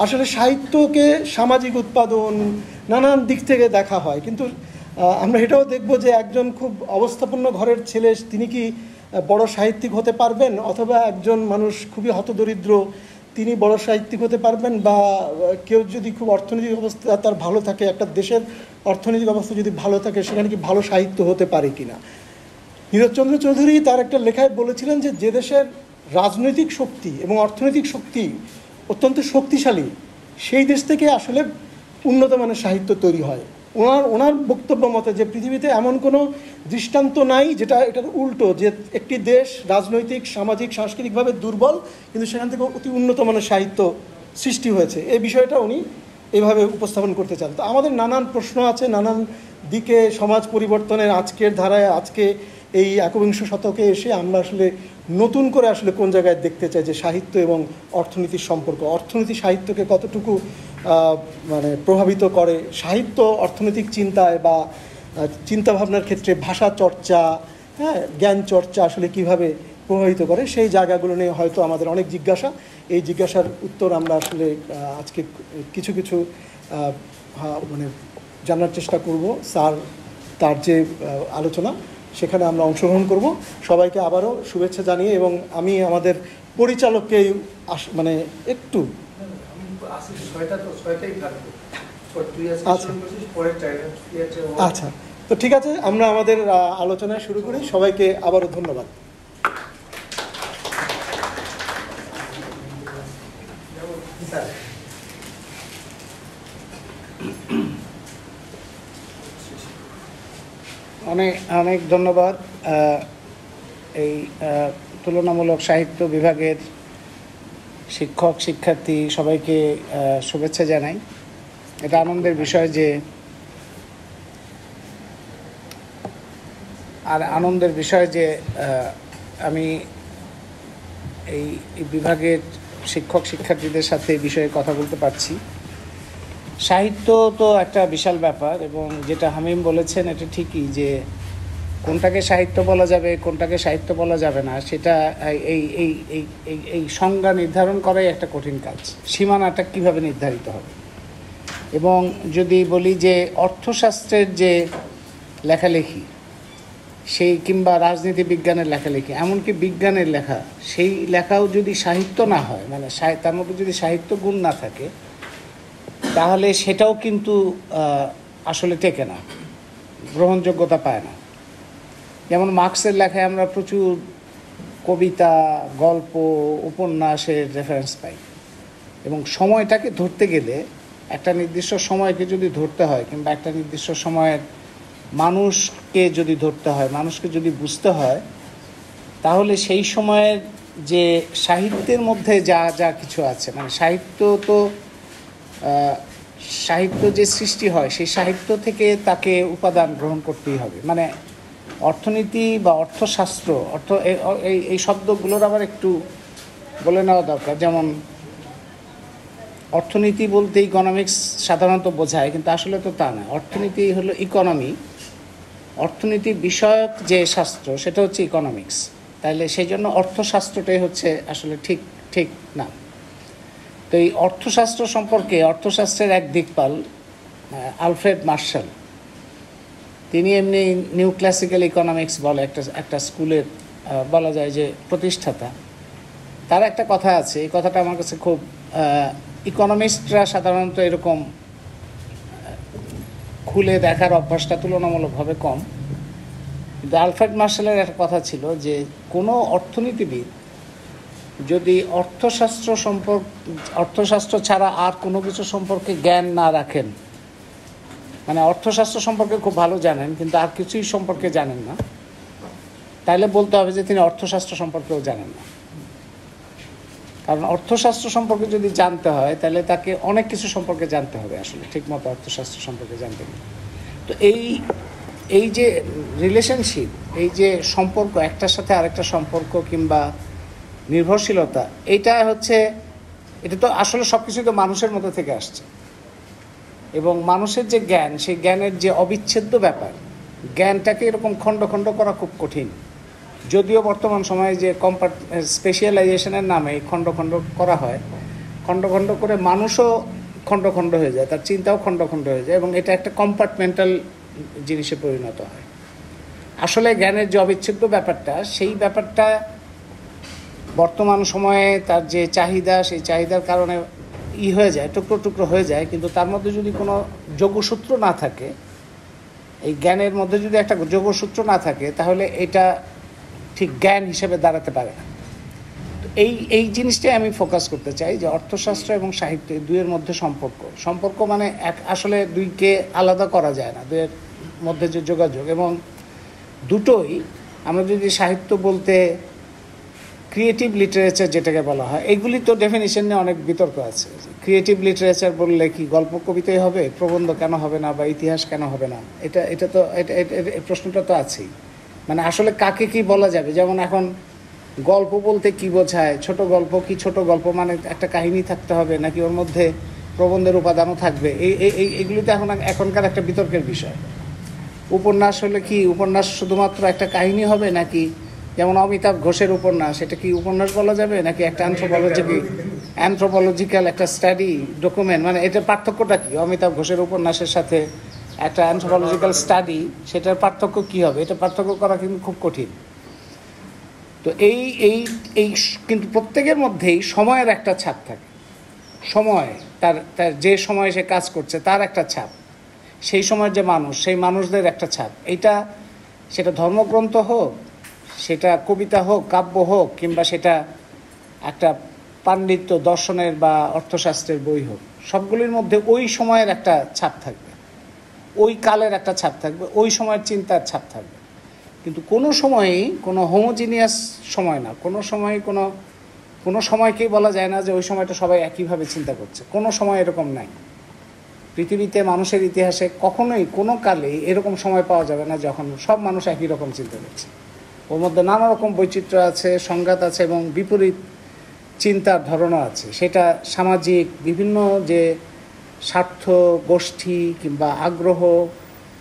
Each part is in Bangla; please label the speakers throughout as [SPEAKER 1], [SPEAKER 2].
[SPEAKER 1] আসলে সাহিত্যকে সামাজিক উৎপাদন নানান দিক থেকে দেখা হয়, কিন্তু আমরা এটাও দেখব যে একজন খুব অবস্থাপন্ন ঘরের ছেলে তিনি কি বড় সাহিত্যিক হতে পারবেন, অথবা একজন মানুষ খুবই হতদরিদ্র তিনি বড় সাহিত্যিক হতে পারবেন, বা কেউ যদি খুব অর্থনৈতিক অবস্থা তার ভালো থাকে, একটা দেশের অর্থনৈতিক অবস্থা যদি ভালো থাকে সেখানে কি ভালো সাহিত্য হতে পারে কিনা। নীরজচন্দ্র চৌধুরী তার একটা লেখায় বলেছিলেন যে যে দেশের রাজনৈতিক শক্তি এবং অর্থনৈতিক শক্তি অত্যন্ত শক্তিশালী সেই দেশ থেকে আসলে উন্নত মানের সাহিত্য তৈরি হয়। ওনার বক্তব্য মতে যে পৃথিবীতে এমন কোনো দৃষ্টান্ত নাই যেটা এটার উল্টো, যে একটি দেশ রাজনৈতিক সামাজিক সাংস্কৃতিকভাবে দুর্বল কিন্তু সেখান থেকে অতি উন্নত মানের সাহিত্য সৃষ্টি হয়েছে। এই বিষয়টা উনি এভাবে উপস্থাপন করতে চান। তো আমাদের নানান প্রশ্ন আছে, নানান দিকে সমাজ পরিবর্তনের আজকের ধারায় আজকে এই একবিংশ শতকে এসে আমরা আসলে নতুন করে আসলে কোন জায়গায় দেখতে চাই যে সাহিত্য এবং অর্থনীতির সম্পর্ক, অর্থনীতি সাহিত্যকে কতটুকু মানে প্রভাবিত করে, সাহিত্য অর্থনৈতিক চিন্তায় বা চিন্তাভাবনার ক্ষেত্রে ভাষা চর্চা, হ্যাঁ, জ্ঞান চর্চা আসলে কিভাবে প্রভাবিত করে, সেই জায়গাগুলো নিয়ে হয়তো আমাদের অনেক জিজ্ঞাসা। এই জিজ্ঞাসার উত্তর আমরা আসলে আজকে কিছু কিছু মানে জানার চেষ্টা করব। স্যার তার যে আলোচনা সেখানে আমরা অংশগ্রহণ করব। সবাইকে আবারও শুভেচ্ছা জানিয়ে, এবং আমি আমাদের পরিচালককে মানে একটু আচ্ছা, তো ঠিক আছে, আমরা আমাদের আলোচনা শুরু করি। সবাইকে আবারও ধন্যবাদ।
[SPEAKER 2] অনেক অনেক ধন্যবাদ। এই তুলনামূলক সাহিত্য বিভাগের শিক্ষক শিক্ষার্থী সবাইকে শুভেচ্ছা জানাই। এটা আনন্দের বিষয় যে আমি এই বিভাগের শিক্ষক শিক্ষার্থীদের সাথে এই বিষয়ে কথা বলতে পারছি। সাহিত্য তো একটা বিশাল ব্যাপার, এবং যেটা হামিম বলেছেন এটা ঠিকই যে কোনটাকে সাহিত্য বলা যাবে কোনটাকে সাহিত্য বলা যাবে না সেটা এই এই এই এই সংজ্ঞা নির্ধারণ করাই একটা কঠিন কাজ। সীমানাটা কিভাবে নির্ধারিত হবে, এবং যদি বলি যে অর্থশাস্ত্রের যে লেখালেখি সেই কিংবা রাজনীতি বিজ্ঞানের লেখালেখি, এমনকি বিজ্ঞানের লেখা, সেই লেখাও যদি সাহিত্য না হয়, মানে তার মধ্যে যদি সাহিত্য গুণ না থাকে, তাহলে সেটাও কিন্তু আসলে টেকে না, গ্রহণযোগ্যতা পায় না। যেমন মার্ক্সের লেখায় আমরা প্রচুর কবিতা, গল্প, উপন্যাসের রেফারেন্স পাই, এবং সময়টাকে ধরতে গেলে একটা নির্দিষ্ট সময়কে যদি ধরতে হয়, কিংবা একটা নির্দিষ্ট সময়ের মানুষকে যদি ধরতে হয়, মানুষকে যদি বুঝতে হয়, তাহলে সেই সময়ের যে সাহিত্যের মধ্যে যা যা কিছু আছে, মানে সাহিত্য যে সৃষ্টি হয় সেই সাহিত্য থেকে তাকে উপাদান গ্রহণ করতেই হবে। মানে অর্থনীতি বা অর্থশাস্ত্র, এই শব্দগুলোর আবার একটু বলে নেওয়া দরকার। যেমন অর্থনীতি বলতে ইকোনমিক্স সাধারণত বোঝায়, কিন্তু আসলে তো তা না। অর্থনীতি হলো ইকোনমি, অর্থনীতি বিষয়ক যে শাস্ত্র সেটা হচ্ছে ইকোনমিক্স। তাইলে সেই জন্য অর্থশাস্ত্রটাই হচ্ছে আসলে ঠিক না। তো এই অর্থশাস্ত্র সম্পর্কে, অর্থশাস্ত্রের এক দিকপাল আলফ্রেড মার্শাল, তিনি এমনি নিউ ক্লাসিক্যাল ইকোনমিক্স বলে একটা স্কুলের বলা যায় যে প্রতিষ্ঠাতা। তার একটা কথা আছে, এই কথাটা আমার কাছে খুব, ইকোনমিস্টরা সাধারণত এরকম খুলে দেখার অভ্যাসটা তুলনামূলকভাবে কম, কিন্তু আলফ্রেড মার্শালের একটা কথা ছিল যে কোনো অর্থনীতিবিদ যদি অর্থশাস্ত্র ছাড়া আর কোনো কিছু সম্পর্কে জ্ঞান না রাখেন, মানে অর্থশাস্ত্র সম্পর্কে খুব ভালো জানেন কিন্তু আর কিছুই সম্পর্কে জানেন না, তাহলে বলতে হবে যে তিনি অর্থশাস্ত্র সম্পর্কেও জানেন না। কারণ অর্থশাস্ত্র সম্পর্কে যদি জানতে হয় তাহলে তাকে অনেক কিছু সম্পর্কে জানতে হবে আসলে, ঠিকমতো অর্থশাস্ত্র সম্পর্কে জানতে হবে। তো এই যে রিলেশনশিপ, এই যে সম্পর্ক, একটার সাথে আরেকটা সম্পর্ক কিংবা নির্ভরশীলতা, এটা তো আসলে সব কিছুই তো মানুষের মধ্যে থেকে আসছে, এবং মানুষের যে জ্ঞান, সেই জ্ঞানের যে অবিচ্ছেদ্য ব্যাপার, জ্ঞানটাকে এরকম খণ্ড খণ্ড করা খুব কঠিন। যদিও বর্তমান সময়ে যে স্পেশালাইজেশনের নামে খণ্ড খণ্ড করা হয়, খণ্ড খণ্ড করে মানুষও খণ্ড খণ্ড হয়ে যায়, তার চিন্তাও খণ্ড খণ্ড হয়ে যায়, এবং এটা একটা কম্পার্টমেন্টাল জিনিসে পরিণত হয়। আসলে জ্ঞানের যে অবিচ্ছেদ্য ব্যাপারটা, সেই ব্যাপারটা বর্তমান সময়ে তার যে চাহিদা, সেই চাহিদার কারণে হয়ে যায়, টুকরো টুকরো হয়ে যায়। কিন্তু তার মধ্যে যদি কোনো যোগসূত্র না থাকে, এই জ্ঞানের মধ্যে যদি একটা যোগসূত্র না থাকে, তাহলে এটা ঠিক জ্ঞান হিসেবে দাঁড়াতে পারে না। তো এই জিনিসটাই আমি ফোকাস করতে চাই, যে অর্থশাস্ত্র এবং সাহিত্য দুইয়ের মধ্যে সম্পর্ক মানে আসলে দুইকে আলাদা করা যায় না, দুইয়ের মধ্যে যে যোগাযোগ। এবং দুটোই আমরা যদি সাহিত্য বলতে ক্রিয়েটিভ লিটারেচার যেটাকে বলা হয়, এগুলি তো ডেফিনিশন নিয়ে অনেক বিতর্ক আছে। ক্রিয়েটিভ লিটারেচার বললে কি গল্প কবিতাই হবে, প্রবন্ধ কেন হবে না, বা ইতিহাস কেন হবে না? এটা তো প্রশ্নটা তো আছেই। মানে আসলে কাকে কি বলা যাবে? যেমন এখন গল্প বলতে কি বোঝায়? ছোট গল্প কি ছোট গল্প মানে একটা কাহিনী থাকতে হবে, নাকি ওর মধ্যে প্রবন্ধের উপাদানও থাকবে? এগুলিতে এখনকার একটা বিতর্কের বিষয়। উপন্যাস হলে কি উপন্যাস শুধুমাত্র একটা কাহিনী হবে, নাকি যেমন অমিতাভ ঘোষের উপন্যাস, এটা কি উপন্যাস বলা যাবে, নাকি একটা অ্যানথ্রোপোলজিক্যাল একটা স্টাডি ডকুমেন্ট? মানে এটার পার্থক্যটা কি? অমিতাভ ঘোষের উপন্যাসের সাথে একটা অ্যানথ্রোপোলজিক্যাল স্টাডি, সেটার পার্থক্য কি হবে? এটা পার্থক্য করা কিন্তু খুব কঠিন। তো এই কিন্তু প্রত্যেকের মধ্যেই সময়ের একটা ছাপ থাকে। সময়, তার যে সময়ে সে কাজ করছে তার একটা ছাপ, সেই সময়ের যে মানুষ, সেই মানুষদের একটা ছাপ। সেটা ধর্মগ্রন্থ হোক, সেটা কবিতা হোক, কাব্য হোক, কিংবা সেটা একটা পাণ্ডিত্য দর্শনের বা অর্থশাস্ত্রের বই হোক, সবগুলির মধ্যে ওই সময়ের একটা ছাপ থাকবে, ওই কালের একটা ছাপ থাকবে, ওই সময়ের চিন্তার ছাপ থাকবে। কিন্তু কোনো সময়ই কোনো হোমোজিনিয়াস সময় না, কোনো সময়কেই বলা যায় না যে ওই সময়টা সবাই একইভাবে চিন্তা করছে। কোনো সময় এরকম নাই। পৃথিবীতে মানুষের ইতিহাসে কখনোই কোনো কালেই এরকম সময় পাওয়া যাবে না যখন সব মানুষ একই রকম চিন্তা করছে। ওর মধ্যে নানা রকম বৈচিত্র্য আছে, সংঘাত আছে, এবং বিপরীত চিন্তার ধরনও আছে। সেটা সামাজিক বিভিন্ন যে স্বার্থ গোষ্ঠী কিংবা আগ্রহ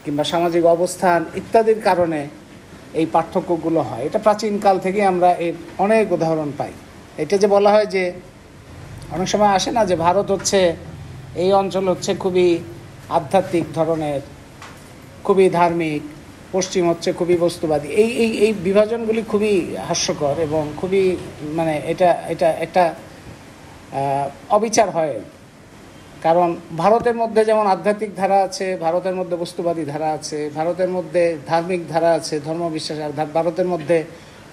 [SPEAKER 2] কিংবা সামাজিক অবস্থান ইত্যাদির কারণে এই পার্থক্যগুলো হয়। এটা প্রাচীনকাল থেকে আমরা এর অনেক উদাহরণ পাই। এটা যে বলা হয় যে অনেক সময় আসে না যে ভারত হচ্ছে, এই অঞ্চল হচ্ছে খুবই আধ্যাত্মিক ধরনের, খুবই ধার্মিক, পশ্চিম হচ্ছে খুবই বস্তুবাদী। এই বিভাজনগুলি খুবই হাস্যকর এবং খুবই মানে এটা একটা অবিচার হয়। কারণ ভারতের মধ্যে যেমন আধ্যাত্মিক ধারা আছে, ভারতের মধ্যে বস্তুবাদী ধারা আছে, ভারতের মধ্যে ধার্মিক ধারা আছে, ধর্মবিশ্বাস, আর ভারতের মধ্যে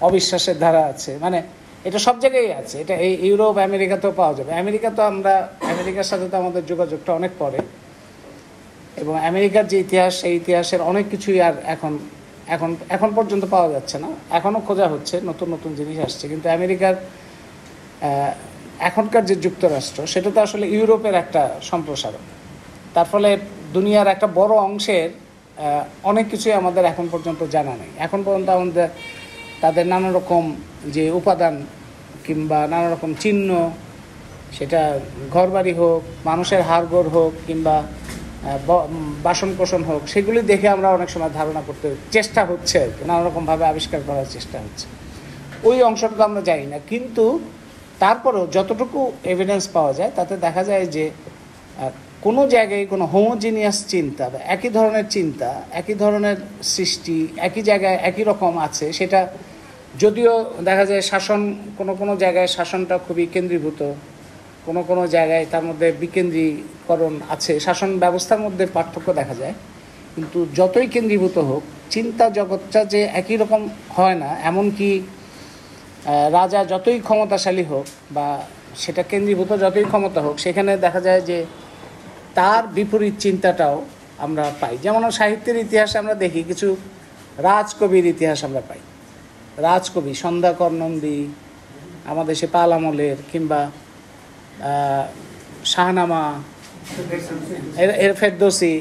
[SPEAKER 2] অবিশ্বাসের ধারা আছে। মানে এটা সব জায়গায় আছে। এটা এই ইউরোপ আমেরিকাতেও পাওয়া যাবে। আমেরিকার সাথে তো আমাদের যোগাযোগটা অনেক পরে, এবং আমেরিকার যে ইতিহাস, সেই ইতিহাসের অনেক কিছুই আর এখন পর্যন্ত পাওয়া যাচ্ছে না। এখনও খোঁজা হচ্ছে, নতুন নতুন জিনিস আসছে। কিন্তু আমেরিকার এখনকার যে যুক্তরাষ্ট্র, সেটা তো আসলে ইউরোপের একটা সম্প্রসারণ। তার ফলে দুনিয়ার একটা বড় অংশের অনেক কিছুই আমাদের এখন পর্যন্ত জানা নেই। এখন পর্যন্ত আমাদের তাদের নানা রকম যে উপাদান কিংবা নানা রকম চিহ্ন, সেটা ঘরবাড়ি হোক, মানুষের হাড়গোড় হোক, কিংবা বাসন কোসন হোক, সেগুলি দেখে আমরা অনেক সময় ধারণা করতে চেষ্টা হচ্ছে, নানা রকমভাবে আবিষ্কার করার চেষ্টা হচ্ছে। ওই অংশটা তো আমরা জানি না। কিন্তু তারপরেও যতটুকু এভিডেন্স পাওয়া যায়, তাতে দেখা যায় যে কোনো জায়গায় কোনো হোমোজিনিয়াস চিন্তা বা একই ধরনের চিন্তা, একই ধরনের সৃষ্টি, একই জায়গায় একই রকম আছে। সেটা যদিও দেখা যায় কোনো জায়গায় শাসনটা খুবই কেন্দ্রীভূত, কোনো জায়গায় তার মধ্যে বিকেন্দ্রীকরণ আছে, শাসন ব্যবস্থার মধ্যে পার্থক্য দেখা যায়। কিন্তু যতই কেন্দ্রীভূত হোক, চিন্তা জগৎটা যে একই রকম হয় না। এমনকি রাজা যতই ক্ষমতাশালী হোক বা সেটা কেন্দ্রীভূত যতই ক্ষমতা হোক, সেখানে দেখা যায় যে তার বিপরীত চিন্তাটাও আমরা পাই। যেমন সাহিত্যের ইতিহাসে আমরা দেখি কিছু রাজকবির ইতিহাস আমরা পাই। রাজকবি সন্ধ্যাকর নন্দী, আমাদের সে পাল আমলের, কিংবা শাহনামা, ফেরদৌসি,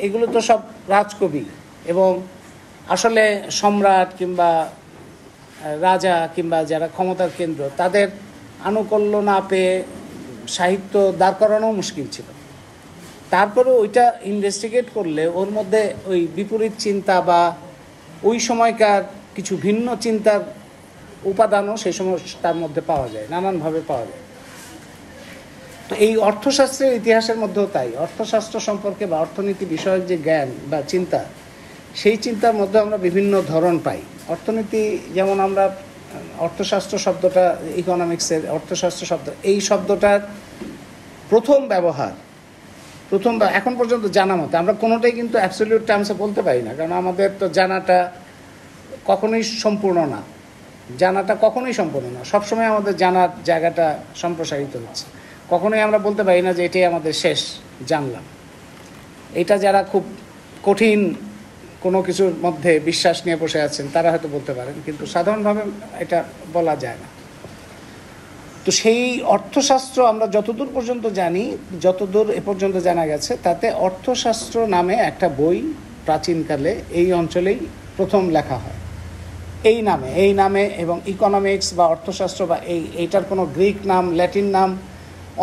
[SPEAKER 2] এগুলো তো সব রাজকবি। এবং আসলে সম্রাট কিংবা রাজা কিংবা যারা ক্ষমতার কেন্দ্র, তাদের আনুকূল্য না পেয়ে সাহিত্য দাঁড় করানো মুশকিল ছিল। তারপরে ওইটা ইনভেস্টিগেট করলে ওর মধ্যে ওই বিপরীত চিন্তা বা ওই সময়কার কিছু ভিন্ন চিন্তার উপাদানও সেই সময় তার মধ্যে পাওয়া যায়, নানানভাবে পাওয়া যায়। তো এই অর্থশাস্ত্রের ইতিহাসের মধ্যেও তাই, অর্থশাস্ত্র সম্পর্কে বা অর্থনীতি বিষয়ক যে জ্ঞান বা চিন্তা, সেই চিন্তার মধ্যে আমরা বিভিন্ন ধরন পাই। অর্থনীতি যেমন আমরা অর্থশাস্ত্র শব্দটা, ইকোনমিক্সের অর্থশাস্ত্র শব্দ, এই শব্দটার প্রথম ব্যবহার এখন পর্যন্ত জানা মতো আমরা কোনোটাই কিন্তু অ্যাবসলিউট টার্মসে বলতে পারি না, কারণ আমাদের তো জানাটা কখনোই সম্পূর্ণ না। সবসময় আমাদের জানার জায়গাটা সম্প্রসারিত হচ্ছে। কখনোই আমরা বলতে পারি না যে এটাই আমাদের শেষ জানলাম। এটা যারা খুব কঠিন কোনো কিছুর মধ্যে বিশ্বাস নিয়ে বসে আছেন তারা হয়তো বলতে পারেন, কিন্তু সাধারণভাবে এটা বলা যায় না। তো সেই অর্থশাস্ত্র আমরা যতদূর পর্যন্ত জানি, যতদূর এ পর্যন্ত জানা গেছে, তাতে অর্থশাস্ত্র নামে একটা বই প্রাচীনকালে এই অঞ্চলেই প্রথম লেখা হয় এই নামে। এবং ইকোনমিক্স বা অর্থশাস্ত্র বা এইটার কোনো গ্রিক নাম, ল্যাটিন নাম,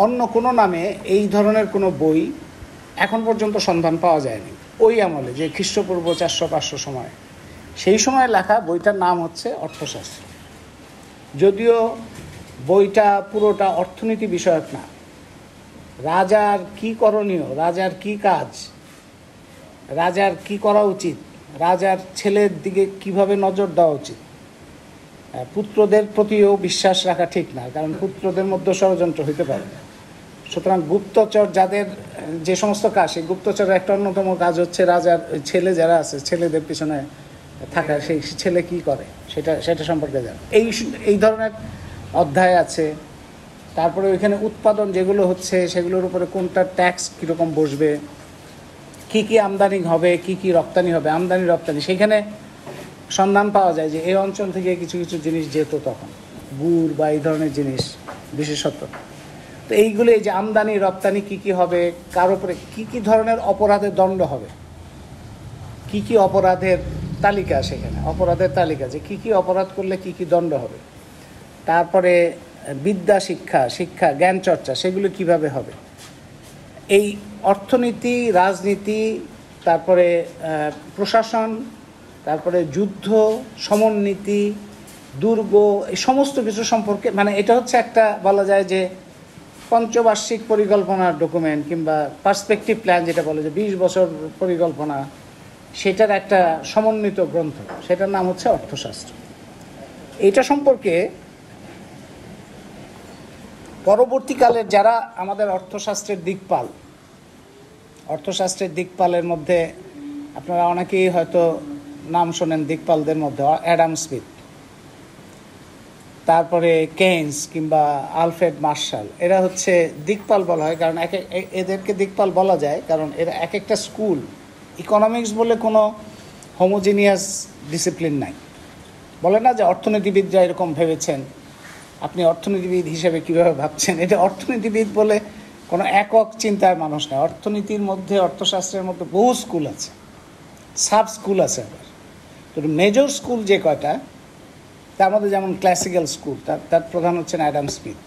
[SPEAKER 2] অন্য কোনো নামে এই ধরনের কোনো বই এখন পর্যন্ত সন্ধান পাওয়া যায়নি। ওই আমলে, যে খ্রিস্টপূর্ব 400-500 সময়, সেই সময় লেখা বইটার নাম হচ্ছে অর্থশাস্ত্র। যদিও বইটা পুরোটা অর্থনীতি বিষয়ক না, রাজার কি করণীয়, রাজার কি কাজ, রাজার কি করা উচিত, রাজার ছেলের দিকে কিভাবে নজর দেওয়া উচিত, পুত্রদের প্রতিও বিশ্বাস রাখা ঠিক না, কারণ পুত্রদের মধ্যে ষড়যন্ত্র হইতে পারে। সুতরাং গুপ্তচর যাদের যে সমস্ত কাজ, সেই গুপ্তচরের একটা অন্যতম কাজ হচ্ছে রাজার ছেলে যারা আছে, ছেলেদের পিছনে থাকা, সেই ছেলে কি করে সেটা সম্পর্কে জানা। এই ধরনের অধ্যায় আছে। তারপরে ওইখানে উৎপাদন যেগুলো হচ্ছে সেগুলোর উপরে কোনটা ট্যাক্স কীরকম বসবে, কি কি আমদানি হবে, কি কি রপ্তানি হবে, আমদানি রপ্তানি, সেইখানে সন্ধান পাওয়া যায় যে এই অঞ্চল থেকে কিছু কিছু জিনিস যেত তখন, গুড় বা এই ধরনের জিনিস বিশেষত। তো এইগুলো, এই যে আমদানি রপ্তানি কি কি হবে, কার উপরে কি কি ধরনের অপরাধের দণ্ড হবে, কি কি অপরাধের তালিকা, সেখানে অপরাধের তালিকা, যে কি কি অপরাধ করলে কি কি দণ্ড হবে। তারপরে বিদ্যা শিক্ষা জ্ঞান চর্চা, সেগুলো কিভাবে হবে। এই অর্থনীতি, রাজনীতি, তারপরে প্রশাসন, তারপরে যুদ্ধ, সমরনীতি, দুর্গ, এই সমস্ত কিছু সম্পর্কে, মানে এটা হচ্ছে একটা বলা যায় যে পঞ্চবার্ষিক পরিকল্পনার ডকুমেন্ট কিংবা পার্সপেক্টিভ প্ল্যান, যেটা বলে যে 20 বছর পরিকল্পনা, সেটার একটা সমন্বিত গ্রন্থ, সেটার নাম হচ্ছে অর্থশাস্ত্র। এটা সম্পর্কে পরবর্তীকালের যারা আমাদের অর্থশাস্ত্রের দিকপালের মধ্যে আপনারা অনেকেই হয়তো নাম শোনেন দিকপালদের মধ্যে, অ্যাডাম স্মিথ, তারপরে কেইন্স কিংবা আলফ্রেড মার্শাল, এরা হচ্ছে দিকপাল বলা হয়। কারণ এদেরকে দিকপাল বলা যায় কারণ এরা এক একটা স্কুল, ইকোনমিক্স বলে কোনো হোমোজিনিয়াস ডিসিপ্লিন নাই। বলে না যে অর্থনীতিবিদরা এরকম ভেবেছেন, আপনি অর্থনীতিবিদ হিসেবে কীভাবে ভাবছেন, এটা অর্থনীতিবিদ বলে কোনো একক চিন্তার মানুষ নেই। অর্থনীতির মধ্যে, অর্থশাস্ত্রের মধ্যে বহু স্কুল আছে, সাব স্কুল আছে আবার। তো মেজর স্কুল যে কয়টা, তার মধ্যে যেমন ক্লাসিক্যাল স্কুল, তার প্রধান হচ্ছেন অ্যাডাম স্মিথ।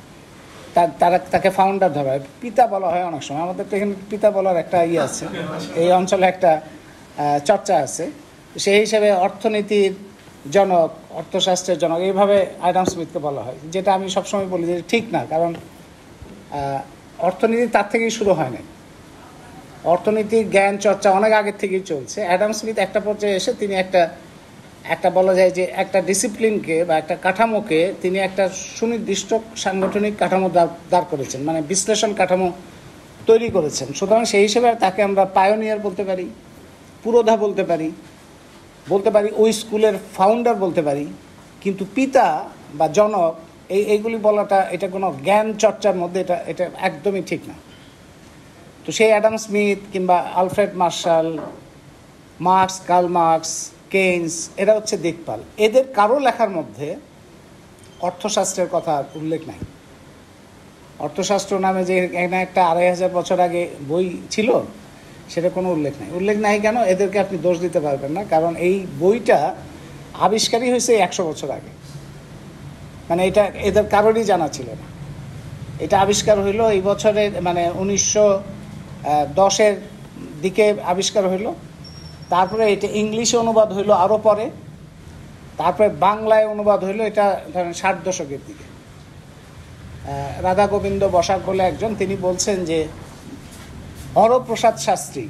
[SPEAKER 2] তাকে ফাউন্ডার ধরা হয়, পিতা বলা হয় অনেক সময়। আমাদের তো এখানে পিতা বলার একটা ইয়ে আছে, এই অঞ্চলে একটা চর্চা আছে। সেই হিসেবে অর্থনীতির জনক, অর্থশাস্ত্রের জনক, এইভাবে অ্যাডাম স্মিথকে বলা হয়, যেটা আমি সবসময় বলি যে ঠিক না। কারণ অর্থনীতি তার থেকেই শুরু হয় না, অর্থনীতির জ্ঞান চর্চা অনেক আগের থেকেই চলছে। অ্যাডাম স্মিথ একটা পর্যায়ে এসে তিনি একটা বলা যায় যে একটা ডিসিপ্লিনকে বা একটা কাঠামোকে তিনি একটা সুনির্দিষ্ট সাংগঠনিক কাঠামো দাঁড় করেছেন, মানে বিশ্লেষণ কাঠামো তৈরি করেছেন। সুতরাং সেই হিসেবে তাকে আমরা পায়োনিয়ার বলতে পারি, পুরোধা বলতে পারি, ওই স্কুলের ফাউন্ডার বলতে পারি। কিন্তু পিতা বা জনক, এইগুলি বলাটা, এটা কোনো জ্ঞান চর্চার মধ্যে এটা একদমই ঠিক না। তো সেই অ্যাডাম স্মিথ কিংবা Alfred Marshall, Karl Marx, Keynes, এরা হচ্ছে দিকপাল। এদের কারো লেখার মধ্যে অর্থশাস্ত্রের কথা উল্লেখ নাই। অর্থশাস্ত্র নামে যে এখানে একটা 2500 বছর আগে বই ছিল, সেটা কোনো উল্লেখ নাই। কেন? এদেরকে আপনি দোষ দিতে পারবেন না, কারণ এই বইটা আবিষ্কারই হয়েছে 100 বছর আগে। মানে এটা এদের কারোরই জানা ছিল না। এটা আবিষ্কার হইলো এই বছরের, মানে 1910-এর দিকে আবিষ্কার হইলো। তারপরে এটা ইংলিশে অনুবাদ হইলো আরও পরে, তারপরে বাংলায় অনুবাদ হইলো এটা ধরেন 60 দশকের দিকে। রাধা গোবিন্দ বসাক বলে একজন, তিনি বলছেন যে হরপ্রসাদ শাস্ত্রী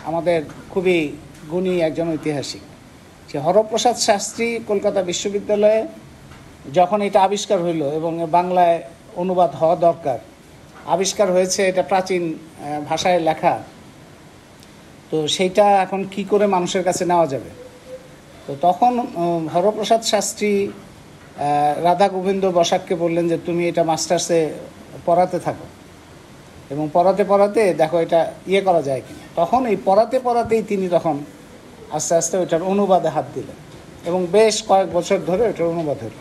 [SPEAKER 2] আমাদের খুবই গুণী একজন ঐতিহাসিক, যে হরপ্রসাদ শাস্ত্রী কলকাতা বিশ্ববিদ্যালয়ে যখন এটা আবিষ্কার হইল এবং বাংলায় অনুবাদ হওয়া দরকার, আবিষ্কার হয়েছে এটা প্রাচীন ভাষায় লেখা, তো সেইটা এখন কি করে মানুষের কাছে নেওয়া যাবে। তো তখন হরপ্রসাদ শাস্ত্রী রাধা গোবিন্দ বসাককে বললেন যে তুমি এটা মাস্টার্সে পড়াতে থাকো এবং পড়াতে পড়াতে দেখো এটা করা যায় কিনা। তখন এই পড়াতে পড়াতেই তিনি তখন আস্তে আস্তে ওইটার অনুবাদে হাত দিলেন এবং বেশ কয়েক বছর ধরে ওইটার অনুবাদ হলো।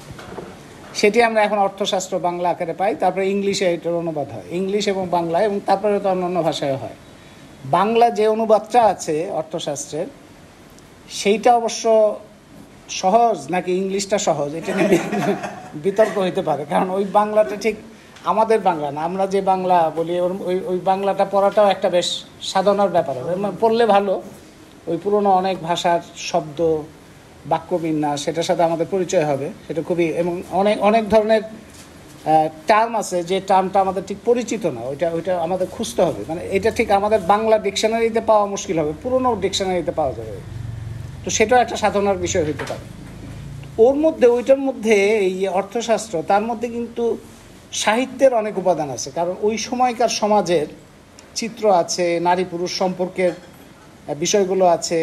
[SPEAKER 2] সেটি আমরা এখন অর্থশাস্ত্র বাংলা আকারে পাই, তারপরে ইংলিশে এটার অনুবাদ হয়, ইংলিশ এবং বাংলা, এবং তারপরে তো অন্যান্য ভাষায় হয়। বাংলা যে অনুবাদটা আছে অর্থশাস্ত্রের, সেইটা অবশ্য সহজ নাকি ইংলিশটা সহজ এটা নিয়ে বিতর্ক হইতে পারে, কারণ ওই বাংলাটা ঠিক আমাদের বাংলা না। আমরা যে বাংলা বলি ওই বাংলাটা পড়াটাও একটা বেশ সাধনার ব্যাপার হবে, পড়লে ভালো, ওই পুরনো অনেক ভাষার শব্দ বাক্যবিন্যাস সেটার সাথে আমাদের পরিচয় হবে, সেটা খুবই, এবং অনেক অনেক ধরনের টার্ম আছে যে টার্মটা আমাদের ঠিক পরিচিত না, ওইটা আমাদের খুঁজতে হবে, মানে এটা ঠিক আমাদের বাংলা ডিকশনারিতে পাওয়া মুশকিল হবে, পুরনো ডিকশনারিতে পাওয়া যাবে, তো সেটাও একটা সাধনার বিষয় হতে পারে। ওইটার মধ্যে এই অর্থশাস্ত্র, তার মধ্যে কিন্তু সাহিত্যের অনেক উপাদান আছে, কারণ ওই সময়কার সমাজের চিত্র আছে, নারী পুরুষ সম্পর্কের বিষয়গুলো আছে,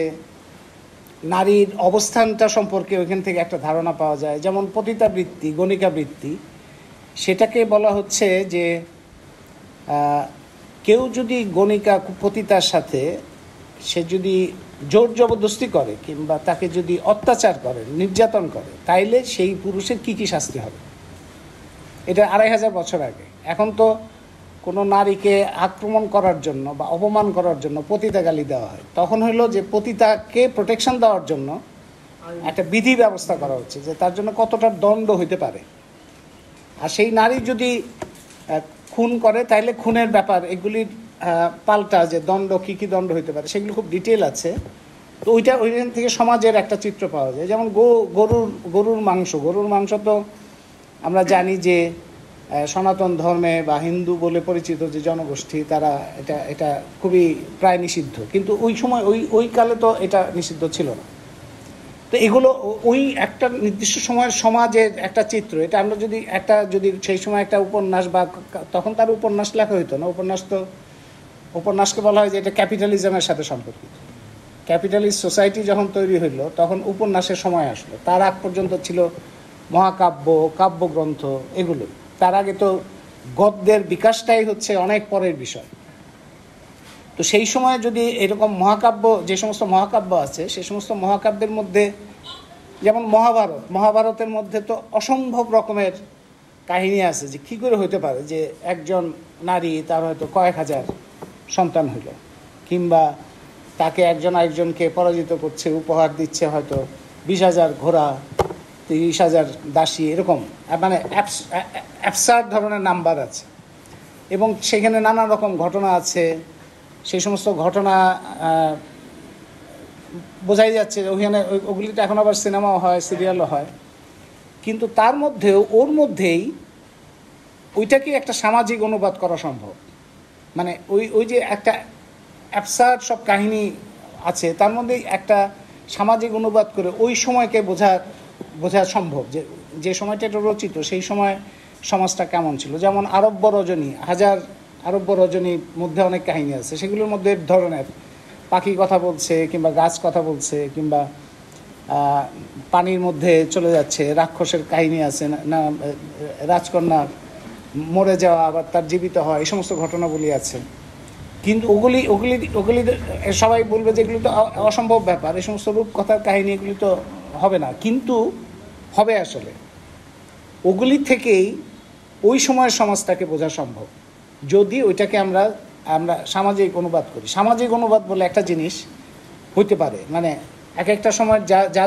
[SPEAKER 2] নারীর অবস্থানটা সম্পর্কে ওইখান থেকে একটা ধারণা পাওয়া যায়। যেমন পতিতাবৃত্তি, গণিকাবৃত্তি, সেটাকে বলা হচ্ছে যে কেউ যদি গণিকা পতিতার সাথে সে যদি জোর জবরদস্তি করে কিংবা তাকে যদি অত্যাচার করে, নির্যাতন করে, তাইলে সেই পুরুষের কি কি শাস্তি হবে। এটা 2500 বছর আগে। এখন তো কোনো নারীকে আক্রমণ করার জন্য বা অপমান করার জন্য পতিতা গালি দেওয়া হয়, তখন হলো যে পতিতাকে প্রোটেকশন দেওয়ার জন্য একটা বিধি ব্যবস্থা করা হচ্ছে যে তার জন্য কতটা দণ্ড হইতে পারে। আর সেই নারী যদি খুন করে তাইলে খুনের ব্যাপার, এগুলির পাল্টা যে দণ্ড, কী কী দণ্ড হইতে পারে, সেগুলো খুব ডিটেল আছে। তো ওইখান থেকে সমাজের একটা চিত্র পাওয়া যায়। যেমন গরুর মাংস তো আমরা জানি যে সনাতন ধর্মে বা হিন্দু বলে পরিচিত যে জনগোষ্ঠী, তারা এটা খুবই প্রায় নিষিদ্ধ, কিন্তু ওই সময় ওই কালে তো এটা নিষিদ্ধ ছিল না। তো এগুলো ওই একটা নির্দিষ্ট সময়ের সমাজের একটা চিত্র। এটা আমরা যদি সেই সময় একটা উপন্যাস, বা তখন তার উপন্যাস লেখা হইতো না, উপন্যাসকে বলা হয় যে এটা ক্যাপিটালিজমের সাথে সম্পর্কিত। ক্যাপিটালিস্ট সোসাইটি যখন তৈরি হইল তখন উপন্যাসের সময় আসলো। তার আগ পর্যন্ত ছিল মহাকাব্য, কাব্যগ্রন্থ, এগুলো। তার আগে তো গদ্যের বিকাশটাই হচ্ছে অনেক পরের বিষয়। তো সেই সময় যদি এরকম মহাকাব্য, যে সমস্ত মহাকাব্য আছে, সেই সমস্ত মহাকাব্যের মধ্যে যেমন মহাভারতের মধ্যে তো অসম্ভব রকমের কাহিনী আছে যে কী করে হইতে পারে যে একজন নারী তার হয়তো কয়েক হাজার সন্তান হইল, কিংবা তাকে একজন আরেকজনকে পরাজিত করছে, উপহার দিচ্ছে হয়তো 20,000 ঘোড়া, 30,000 দাসী, এরকম মানে অ্যাবসার্ড ধরনের নাম্বার আছে। এবং সেখানে নানা রকম ঘটনা আছে। সেই সমস্ত ঘটনা বোঝাই যাচ্ছে ওখানে, ওগুলিতে এখন আবার সিনেমাও হয়, সিরিয়ালও হয়। কিন্তু তার মধ্যেও ওর মধ্যেই ওইটাকে একটা সামাজিক অনুবাদ করা সম্ভব। মানে ওই যে একটা অ্যাবসার্ড সব কাহিনী আছে, তার মধ্যেই একটা সামাজিক অনুবাদ করে ওই সময়কে বোঝা সম্ভব, যে সময়টা এটা রচিত সেই সময় সমাজটা কেমন ছিল। যেমন আরব্য রজনী, আরব্য রজনীর মধ্যে অনেক কাহিনী আছে, সেগুলোর মধ্যে ধরনের পাখি কথা বলছে, কিংবা গাছ কথা বলছে, কিংবা পানির মধ্যে চলে যাচ্ছে, রাক্ষসের কাহিনী আছে, না রাজকন্যা মরে যাওয়া আবার তার জীবিত হয়, এই সমস্ত ঘটনাগুলি আছে। কিন্তু ওগুলি সবাই বলবে যে এগুলি তো অসম্ভব ব্যাপার, এই সমস্ত রূপকথার কাহিনী এগুলি তো হবে না। কিন্তু হবে আসলে। ওগুলি থেকেই ওই সময়ের সমাজটাকে বোঝা সম্ভব যদি ওইটাকে আমরা সামাজিক অনুবাদ করি। সামাজিক অনুবাদ বলে একটা জিনিস হইতে পারে, মানে এক একটা সময়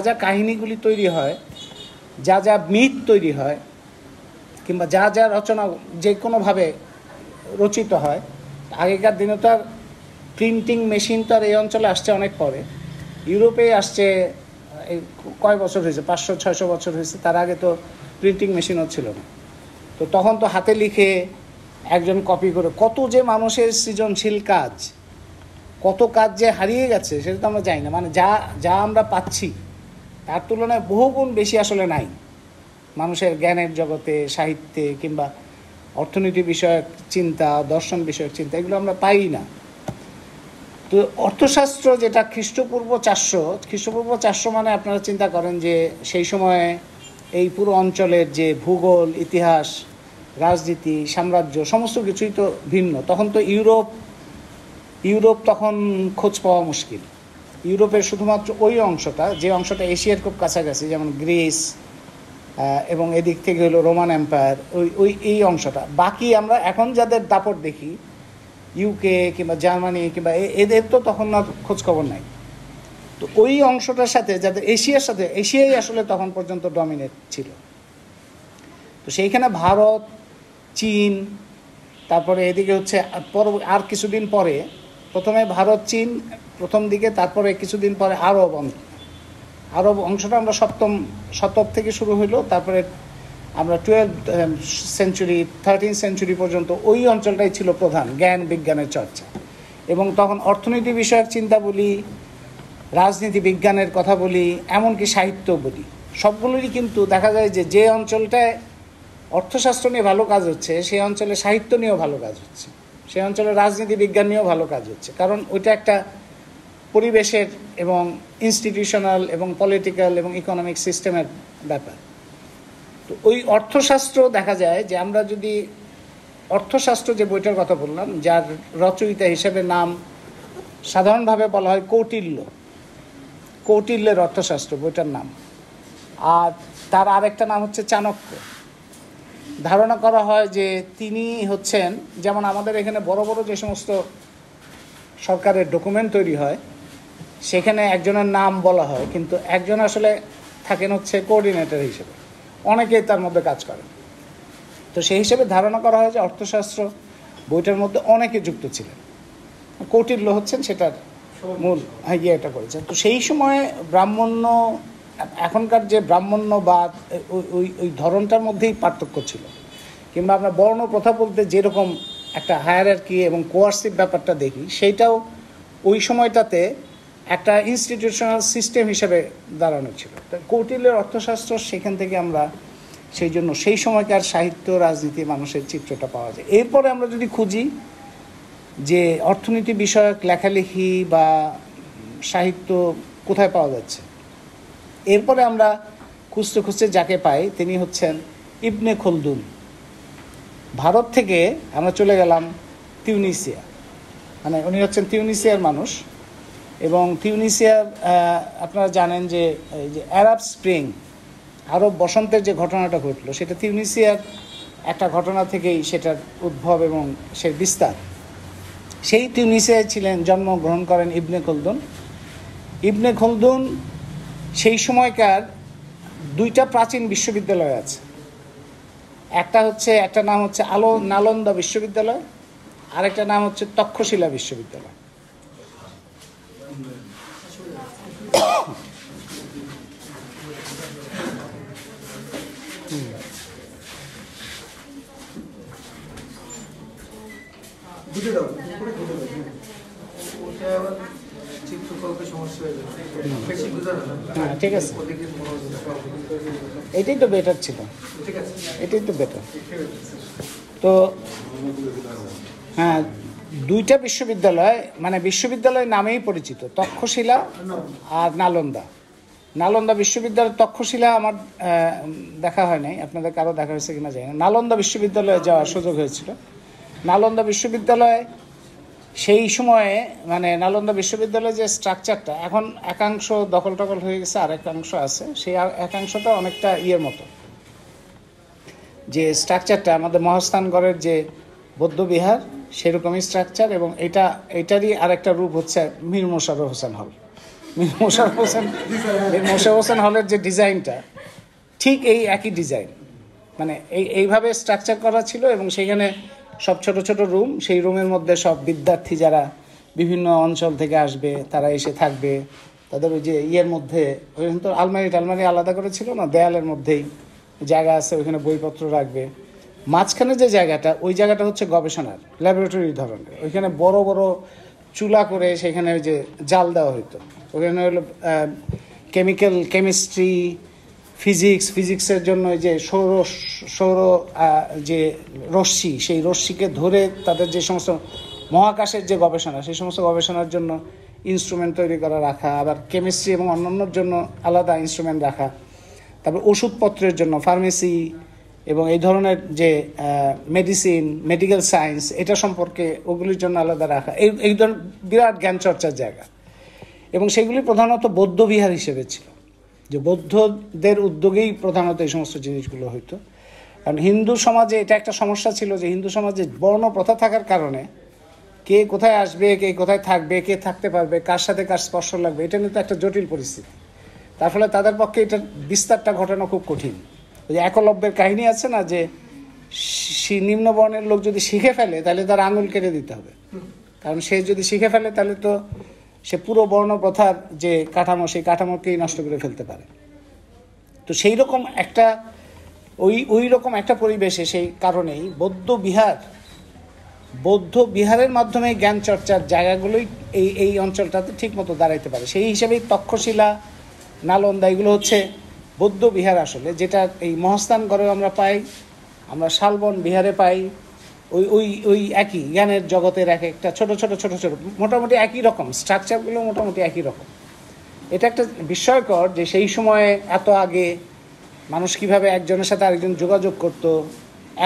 [SPEAKER 2] যা কাহিনীগুলি তৈরি হয়, যা মিথ তৈরি হয়, কিংবা যা রচনা যে কোনোভাবে রচিত হয়। আগেকার দিনে তো আর প্রিন্টিং মেশিন তো আর এই অঞ্চলে আসছে অনেক পরে, ইউরোপে আসছে কয় বছর হয়েছে, 500-600 বছর হয়েছে। তার আগে তো প্রিন্টিং মেশিনও ছিল না। তো তখন তো হাতে লিখে একজন কপি করে কত যে মানুষের সৃজনশীল কাজ, কত কাজ যে হারিয়ে গেছে সেটা তো আমরা জানি না। মানে যা যা আমরা পাচ্ছি তার তুলনায় বহুগুণ বেশি আসলে নাই মানুষের জ্ঞানের জগতে, সাহিত্যে কিংবা অর্থনীতি বিষয়ক চিন্তা, দর্শন বিষয়ক চিন্তা, এগুলো আমরা পাই না। তো অর্থশাস্ত্র যেটা খ্রিস্টপূর্ব 400 মানে আপনারা চিন্তা করেন যে সেই সময়ে এই পুরো অঞ্চলের যে ভূগোল, ইতিহাস, রাজনীতি, সাম্রাজ্য সমস্ত কিছুই তো ভিন্ন। তখন তো ইউরোপ তখন খোঁজ পাওয়া মুশকিল। ইউরোপের শুধুমাত্র ওই অংশটা, যে অংশটা এশিয়ার খুব কাছাকাছি, যেমন গ্রিস এবং এদিক থেকে হলো রোমান এম্পায়ার, এই অংশটা। বাকি আমরা এখন যাদের দাপট দেখি, ইউকে কিংবা জার্মানি কিংবা এদের তো তখন আর খোঁজখবর নাই। তো ওই অংশটার সাথে যাদের এশিয়াই আসলে তখন পর্যন্ত ডমিনেট ছিল। তো সেইখানে ভারত, চীন, তারপরে এদিকে হচ্ছে আর কিছুদিন পরে, প্রথমে ভারত চীন প্রথম দিকে, তারপরে কিছুদিন পরে আরব অংশটা আমরা 7ম শতক থেকে শুরু হইলো। তারপরে আমরা 12th সেঞ্চুরি 13th সেঞ্চুরি পর্যন্ত ওই অঞ্চলটাই ছিল প্রধান জ্ঞান বিজ্ঞানের চর্চা। এবং তখন অর্থনীতি বিষয়ক চিন্তা বলি, রাজনীতি বিজ্ঞানের কথা বলি, এমনকি সাহিত্য বলি, সবগুলোরই কিন্তু দেখা যায় যে অঞ্চলটায় অর্থশাস্ত্র নিয়ে ভালো কাজ হচ্ছে সেই অঞ্চলে সাহিত্য নিয়েও ভালো কাজ হচ্ছে, সেই অঞ্চলে রাজনীতি বিজ্ঞান নিয়েও ভালো কাজ হচ্ছে। কারণ ওইটা একটা পরিবেশের এবং ইনস্টিটিউশনাল এবং পলিটিক্যাল এবং ইকোনমিক সিস্টেমের ব্যাপার। তো ওই অর্থশাস্ত্র দেখা যায় যে আমরা যদি অর্থশাস্ত্র যে বইটার কথা বললাম, যার রচয়িতা হিসেবে নাম সাধারণভাবে বলা হয় কৌটিল্যের অর্থশাস্ত্র বইটার নাম, আর তার আরেকটা নাম হচ্ছে চাণক্য। ধারণা করা হয় যে তিনি হচ্ছেন, যেমন আমাদের এখানে বড় বড় যে সমস্ত সরকারের ডকুমেন্ট তৈরি হয় সেখানে একজনের নাম বলা হয়, কিন্তু একজন আসলে থাকেন হচ্ছে কোঅর্ডিনেটর হিসেবে, অনেকেই তার মধ্যে কাজ করেন। তো সেই হিসেবে ধারণা করা হয় যে অর্থশাস্ত্র বইটার মধ্যে অনেকে যুক্ত ছিলেন, কৌটিল্য হচ্ছেন সেটার মূল এটা করেছেন। তো সেই সময়ে ব্রাহ্মণ্য, এখনকার যে ব্রাহ্মণ্যবাদ, ওই ধরনটার মধ্যেই পার্থক্য ছিল। কিংবা আমরা বর্ণ প্রথা বলতে যেরকম একটা হায়ারার্কি এবং কোয়ার্সিভ ব্যাপারটা দেখি, সেইটাও ওই সময়টাতে একটা ইনস্টিটিউশনাল সিস্টেম হিসেবে দাঁড়ানো ছিল। কৌটিল্যের অর্থশাস্ত্র, সেখান থেকে আমরা সেই জন্য সেই সময়কার সাহিত্য, রাজনীতি, মানুষের চিত্রটা পাওয়া যায়। এরপরে আমরা যদি খুঁজি যে অর্থনীতি বিষয়ক লেখালেখি বা সাহিত্য কোথায় পাওয়া যাচ্ছে, এরপরে আমরা খুঁজতে খুঁজতে যাকে পাই তিনি হচ্ছেন ইবনে খলদুন। ভারত থেকে আমরা চলে গেলাম তিউনিসিয়া, মানে উনি হচ্ছেন তিউনিসিয়ার মানুষ। এবং তিউনিসিয়ার আপনারা জানেন যে এই যে আরব স্প্রিং, আরব বসন্তের যে ঘটনাটা ঘটলো, সেটা তিউনিসিয়ার একটা ঘটনা থেকেই সেটার উদ্ভব এবং সে বিস্তার। সেই তিউনিসিয়ায় জন্মগ্রহণ করেন ইবনে খলদুন। ইবনে খলদুন সেই সময়কার 2টা প্রাচীন বিশ্ববিদ্যালয় আছে। একটা নাম হচ্ছে নালন্দা বিশ্ববিদ্যালয়, আরেকটা নাম হচ্ছে তক্ষশিলা বিশ্ববিদ্যালয়। হ্যাঁ, ঠিক আছে, এটাই তো বেটার ছিল, এটাই তো বেটার। তো হ্যাঁ, 2টা বিশ্ববিদ্যালয়, মানে বিশ্ববিদ্যালয় নামেই পরিচিত, তক্ষশিলা আর নালন্দা বিশ্ববিদ্যালয়। তক্ষশিলা আমার দেখা হয় নাই, আপনাদের কারো দেখা হয়েছে কিনা জানি না। নালন্দা বিশ্ববিদ্যালয়ে যাওয়ার সুযোগ হয়েছিল। নালন্দা বিশ্ববিদ্যালয় সেই সময়ে, মানে নালন্দা বিশ্ববিদ্যালয়ের যে স্ট্রাকচারটা, এখন একাংশ দখল হয়ে গেছে, আর একাংশ আছে। সেই একাংশটা অনেকটা মতো, যে স্ট্রাকচারটা আমাদের মহাস্থানগড়ের যে বৌদ্ধবিহার সেরকমই স্ট্রাকচার। এবং এটারই আরেকটা রূপ হচ্ছে মীর মোশাররফ হোসেন হল। মীর মোশাররফ হোসেন হলের যে ডিজাইনটা, ঠিক এই একই ডিজাইন, মানে এইভাবে স্ট্রাকচার করা ছিল। এবং সেইখানে সব ছোট ছোট রুম, সেই রুমের মধ্যে সব বিদ্যার্থী যারা বিভিন্ন অঞ্চল থেকে আসবে তারা এসে থাকবে। তাদের ওই যে মধ্যে ওইখানে তো আলমারি আলাদা করে ছিল না, দেয়ালের মধ্যেই জায়গা আছে, ওইখানে বইপত্র রাখবে। মাঝখানে যে জায়গাটা, ওই জায়গাটা হচ্ছে গবেষণার ল্যাবরেটরি ধরনের। ওইখানে বড় বড় চুলা করে সেখানে ওই যে জাল দেওয়া হতো। ওখানে হলো কেমিস্ট্রি, ফিজিক্সের জন্য ওই যে সৌর যে রশ্মি, সেই রশ্মিকে ধরে তাদের যে সমস্ত মহাকাশের যে গবেষণা, সেই সমস্ত গবেষণার জন্য ইনস্ট্রুমেন্ট তৈরি করা রাখা, আবার কেমিস্ট্রি এবং অন্যান্যর জন্য আলাদা ইনস্ট্রুমেন্ট রাখা, তারপর ওষুধপত্রের জন্য ফার্মেসি এবং এই ধরনের যে মেডিকেল সায়েন্স, এটা সম্পর্কে ওগুলির জন্য আলাদা রাখা, এই ধরনের বিরাট জ্ঞান চর্চার জায়গা। এবং সেগুলি প্রধানত বৌদ্ধবিহার হিসেবে ছিল, যে বৌদ্ধদের উদ্যোগেই প্রধানত এই সমস্ত জিনিসগুলো হইতো। কারণ হিন্দু সমাজে এটা একটা সমস্যা ছিল যে হিন্দু সমাজে বর্ণ প্রথা থাকার কারণে কে কোথায় আসবে, কে কোথায় থাকবে, কে থাকতে পারবে, কার সাথে কার স্পর্শ লাগবে, এটা নিয়ে তো একটা জটিল পরিস্থিতি। তার ফলে তাদের পক্ষে এটার বিস্তারটা ঘটানো খুব কঠিন। ওই যে একলব্যের কাহিনী আছে না, যে নিম্ন বর্ণের লোক যদি শিখে ফেলে তাহলে তার আঙুল কেটে দিতে হবে, কারণ সে যদি শিখে ফেলে তাহলে তো সে পুরো বর্ণ প্রথার যে কাঠামো, সেই কাঠামোকেই নষ্ট করে ফেলতে পারে। তো সেই রকম একটা ওই রকম একটা পরিবেশে, সেই কারণেই বৌদ্ধ বিহারের মাধ্যমে জ্ঞান চর্চার জায়গাগুলোই এই অঞ্চলটাতে ঠিক মতো দাঁড়াইতে পারে। সেই হিসেবেই তক্ষশিলা, নালন্দা এগুলো হচ্ছে বৌদ্ধ বিহার আসলে, যেটা এই মহাস্থানগড়েও আমরা পাই, আমরা শালবন বিহারে পাই। ওই একই জ্ঞানের জগতের এক একটা ছোট মোটামুটি একই রকম স্ট্রাকচারগুলো, মোটামুটি একই রকম। এটা একটা বিস্ময়কর যে সেই সময়ে এত আগে মানুষ কিভাবে একজনের সাথে আরেকজন যোগাযোগ করত।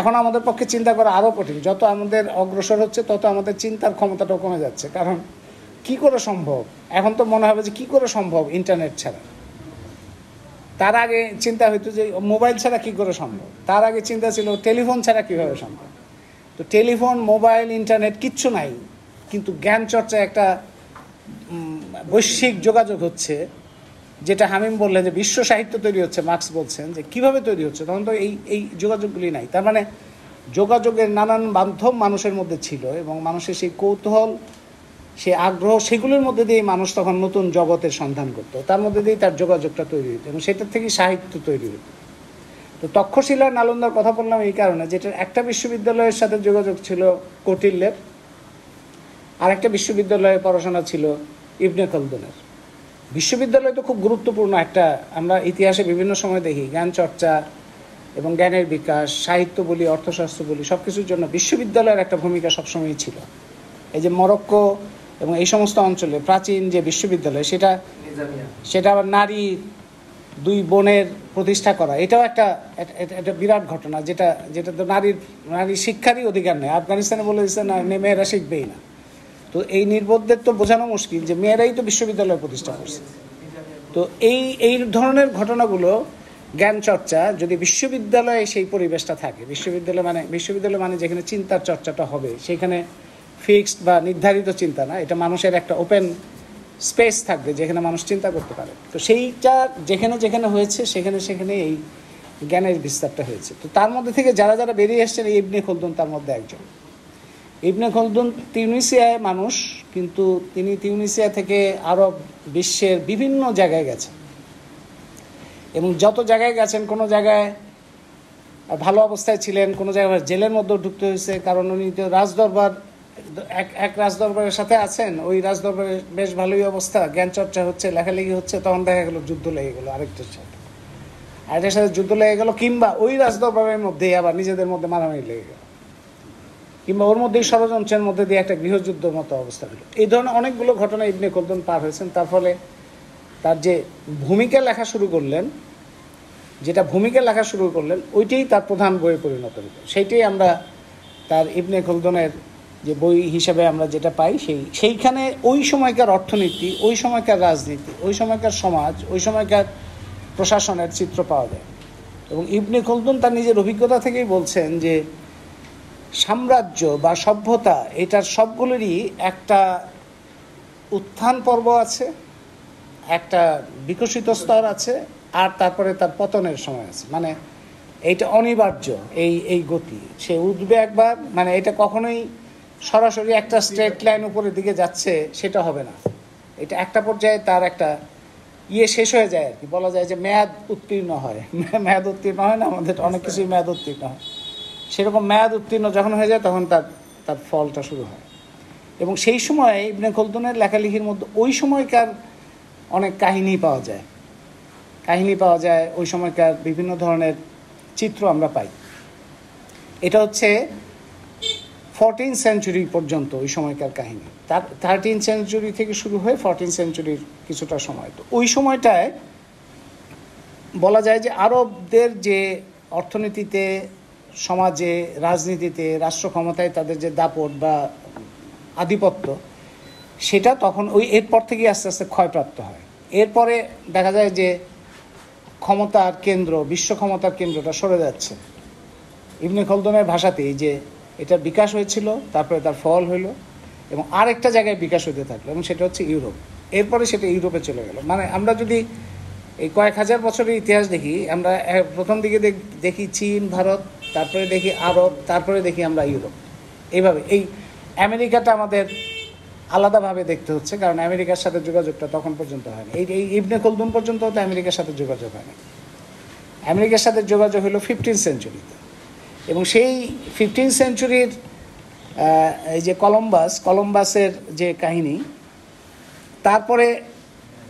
[SPEAKER 2] এখন আমাদের পক্ষে চিন্তা করা আরও কঠিন। যত আমাদের অগ্রসর হচ্ছে তত আমাদের চিন্তার ক্ষমতাটাও কমে যাচ্ছে। কারণ কি করে সম্ভব, এখন তো মনে হবে যে কি করে সম্ভব ইন্টারনেট ছাড়া। তার আগে চিন্তা হইতো যে মোবাইল ছাড়া কি করে সম্ভব, তার আগে চিন্তা ছিল টেলিফোন ছাড়া কিভাবে সম্ভব। তো টেলিফোন, মোবাইল, ইন্টারনেট কিচ্ছু নাই, কিন্তু জ্ঞান চর্চা একটা বৈশ্বিক যোগাযোগ হচ্ছে, যেটা হামিম বললেন যে বিশ্ব সাহিত্য তৈরি হচ্ছে। মার্কস বলছেন যে কিভাবে তৈরি হচ্ছে, তখন তো এই যোগাযোগগুলি নাই। তার মানে যোগাযোগের নানান মাধ্যম মানুষের মধ্যে ছিল, এবং মানুষের সেই কৌতূহল, সেই আগ্রহ, সেগুলোর মধ্যে দিয়ে মানুষ তখন নতুন জগতের সন্ধান করতো, তার মধ্যে দিয়েই তার যোগাযোগটা তৈরি হতো, এবং সেটার থেকেই সাহিত্য তৈরি হতো। তো তক্ষশিলা, নালন্দার কথা বললাম এই কারণে, যেটার একটা বিশ্ববিদ্যালয়ের সাথে যোগাযোগ ছিল কৌটিল্যের, আর একটা বিশ্ববিদ্যালয়ে পড়াশোনা ছিল ইবনে খলদুনের। বিশ্ববিদ্যালয় তো খুব গুরুত্বপূর্ণ একটা, আমরা ইতিহাসে বিভিন্ন সময় দেখি জ্ঞান চর্চা এবং জ্ঞানের বিকাশ, সাহিত্য বলি, অর্থশাস্ত্র বলি, সব কিছুর জন্য বিশ্ববিদ্যালয়ের একটা ভূমিকা সবসময়ই ছিল। এই যে মরক্কো এবং এই সমস্ত অঞ্চলে প্রাচীন যে বিশ্ববিদ্যালয়, সেটা আবার নারী দুই বোনের প্রতিষ্ঠা করা, এটাও একটা বিরাট ঘটনা, যেটা তো নারী শিক্ষারই অধিকার নেই। আফগানিস্তানে বলে দিচ্ছে না, মেয়েরা শিখবেই না। তো এই নির্বোধদের তো বোঝানো মুশকিল যে মেয়েরাই তো বিশ্ববিদ্যালয় প্রতিষ্ঠা করছে। তো এই ধরনের ঘটনাগুলো, জ্ঞান চর্চা যদি বিশ্ববিদ্যালয়ে সেই পরিবেশটা থাকে, বিশ্ববিদ্যালয় মানে যেখানে চিন্তার চর্চাটা হবে, সেখানে ফিক্সড বা নির্ধারিত চিন্তা না, এটা মানুষের একটা ওপেন স্পেস থাকবে যেখানে মানুষ চিন্তা করতে পারে। তো সেইটা যেখানে হয়েছে সেখানে এই জ্ঞানের বিস্তারটা হয়েছে। তো তার মধ্যে থেকে যারা বেরিয়ে এসছেন, এই ইবনে খলদুন তার মধ্যে একজন। ইবনে খলদুন তিউনিসিয়ায় মানুষ, কিন্তু তিনি তিউনিসিয়া থেকে আরব বিশ্বের বিভিন্ন জায়গায় গেছেন, এবং যত জায়গায় গেছেন কোনো জায়গায় ভালো অবস্থায় ছিলেন, কোনো জায়গায় জেলের মধ্যেও ঢুকতে হয়েছে, কারণ উনি তো রাজদরবার, এক রাজদরবারের সাথে আছেন, ওই রাজদরবারের বেশ ভালোই অবস্থা, জ্ঞান চর্চা হচ্ছে, লেখালেখি হচ্ছে, তখন দেখা গেল যুদ্ধ লেগে গেলো আরেকটার সাথে যুদ্ধ লেগে গেল, কিংবা ওই রাজদরবারের মধ্যেই আবার নিজেদের মধ্যে মারামারি লেগে গেল, কিংবা ওর মধ্যেই ষড়যন্ত্রের মধ্যে দিয়ে একটা গৃহযুদ্ধের মতো অবস্থা হলো। এই ধরনের অনেকগুলো ঘটনা ইবনে খলদুন পার হয়েছেন। তার ফলে তার যে ভূমিকা লেখা শুরু করলেন, ওইটাই তার প্রধান বইয়ে পরিণত হলো। সেইটাই আমরা তার ইবনে খলদুনের যে বই হিসেবে আমরা যেটা পাই, সেইখানে ওই সময়কার অর্থনীতি, ওই সময়কার রাজনীতি, ওই সময়কার সমাজ, ওই সময়কার প্রশাসনের চিত্র পাওয়া যায়। এবং ইবনে খলদুন তার নিজের অভিজ্ঞতা থেকেই বলছেন যে সাম্রাজ্য বা সভ্যতা, এটার সবগুলোরই একটা উত্থান পর্ব আছে, একটা বিকশিত স্তর আছে, আর তারপরে তার পতনের সময় আছে। মানে এইটা অনিবার্য, এই গতি, সে উঠবে একবার, মানে এটা কখনোই সরাসরি একটা স্ট্রেট লাইন উপরের দিকে যাচ্ছে সেটা হবে না। এটা একটা পর্যায়ে তার একটা শেষ হয়ে যায় আর কি, বলা যায় যে মেয়াদ উত্তীর্ণ হয় না, আমাদের অনেক কিছুই মেয়াদ উত্তীর্ণ হয়। সেরকম মেয়াদ উত্তীর্ণ যখন হয়ে যায় তখন তার তার ফলটা শুরু হয়। এবং সেই সময় ইবনে খলদুনের লেখালেখির মধ্যে ওই সময়কার অনেক কাহিনী পাওয়া যায়, ওই সময়কার বিভিন্ন ধরনের চিত্র আমরা পাই। এটা হচ্ছে 14th সেঞ্চুরি পর্যন্ত ওই সময়কার কাহিনী। তার 13th সেঞ্চুরি থেকে শুরু হয়ে 14th সেঞ্চুরির কিছুটা সময়। তো ওই সময়টায় বলা যায় যে আরবদের যে অর্থনীতিতে, সমাজে, রাজনীতিতে, রাষ্ট্র ক্ষমতায় তাদের যে দাপট বা আধিপত্য, সেটা তখন ওই এরপর থেকেই আস্তে আস্তে ক্ষয়প্রাপ্ত হয়। এরপরে দেখা যায় যে ক্ষমতার কেন্দ্র, বিশ্ব ক্ষমতার কেন্দ্রটা সরে যাচ্ছে। ইবনে খলদুনের ভাষাতেই যে এটা বিকাশ হয়েছিল, তারপরে তার ফল হইল এবং আরেকটা জায়গায় বিকাশ হতে থাকলো, এবং সেটা হচ্ছে ইউরোপ। এরপরে সেটা ইউরোপে চলে গেল। মানে আমরা যদি এই কয়েক হাজার বছরের ইতিহাস দেখি, আমরা প্রথম দিকে দেখি চীন, ভারত, তারপরে দেখি আরব, তারপরে দেখি আমরা ইউরোপ। এইভাবে এই আমেরিকাটা আমাদের আলাদাভাবে দেখতে হচ্ছে, কারণ আমেরিকার সাথে যোগাযোগটা তখন পর্যন্ত হয়নি। এই ইবনে খলদুন পর্যন্ত তো আমেরিকার সাথে যোগাযোগ হয়নি। আমেরিকার সাথে যোগাযোগ হলো 15th সেঞ্চুরিতে। এবং সেই 15th সেঞ্চুরির এই যে কলম্বাসের যে কাহিনী, তারপরে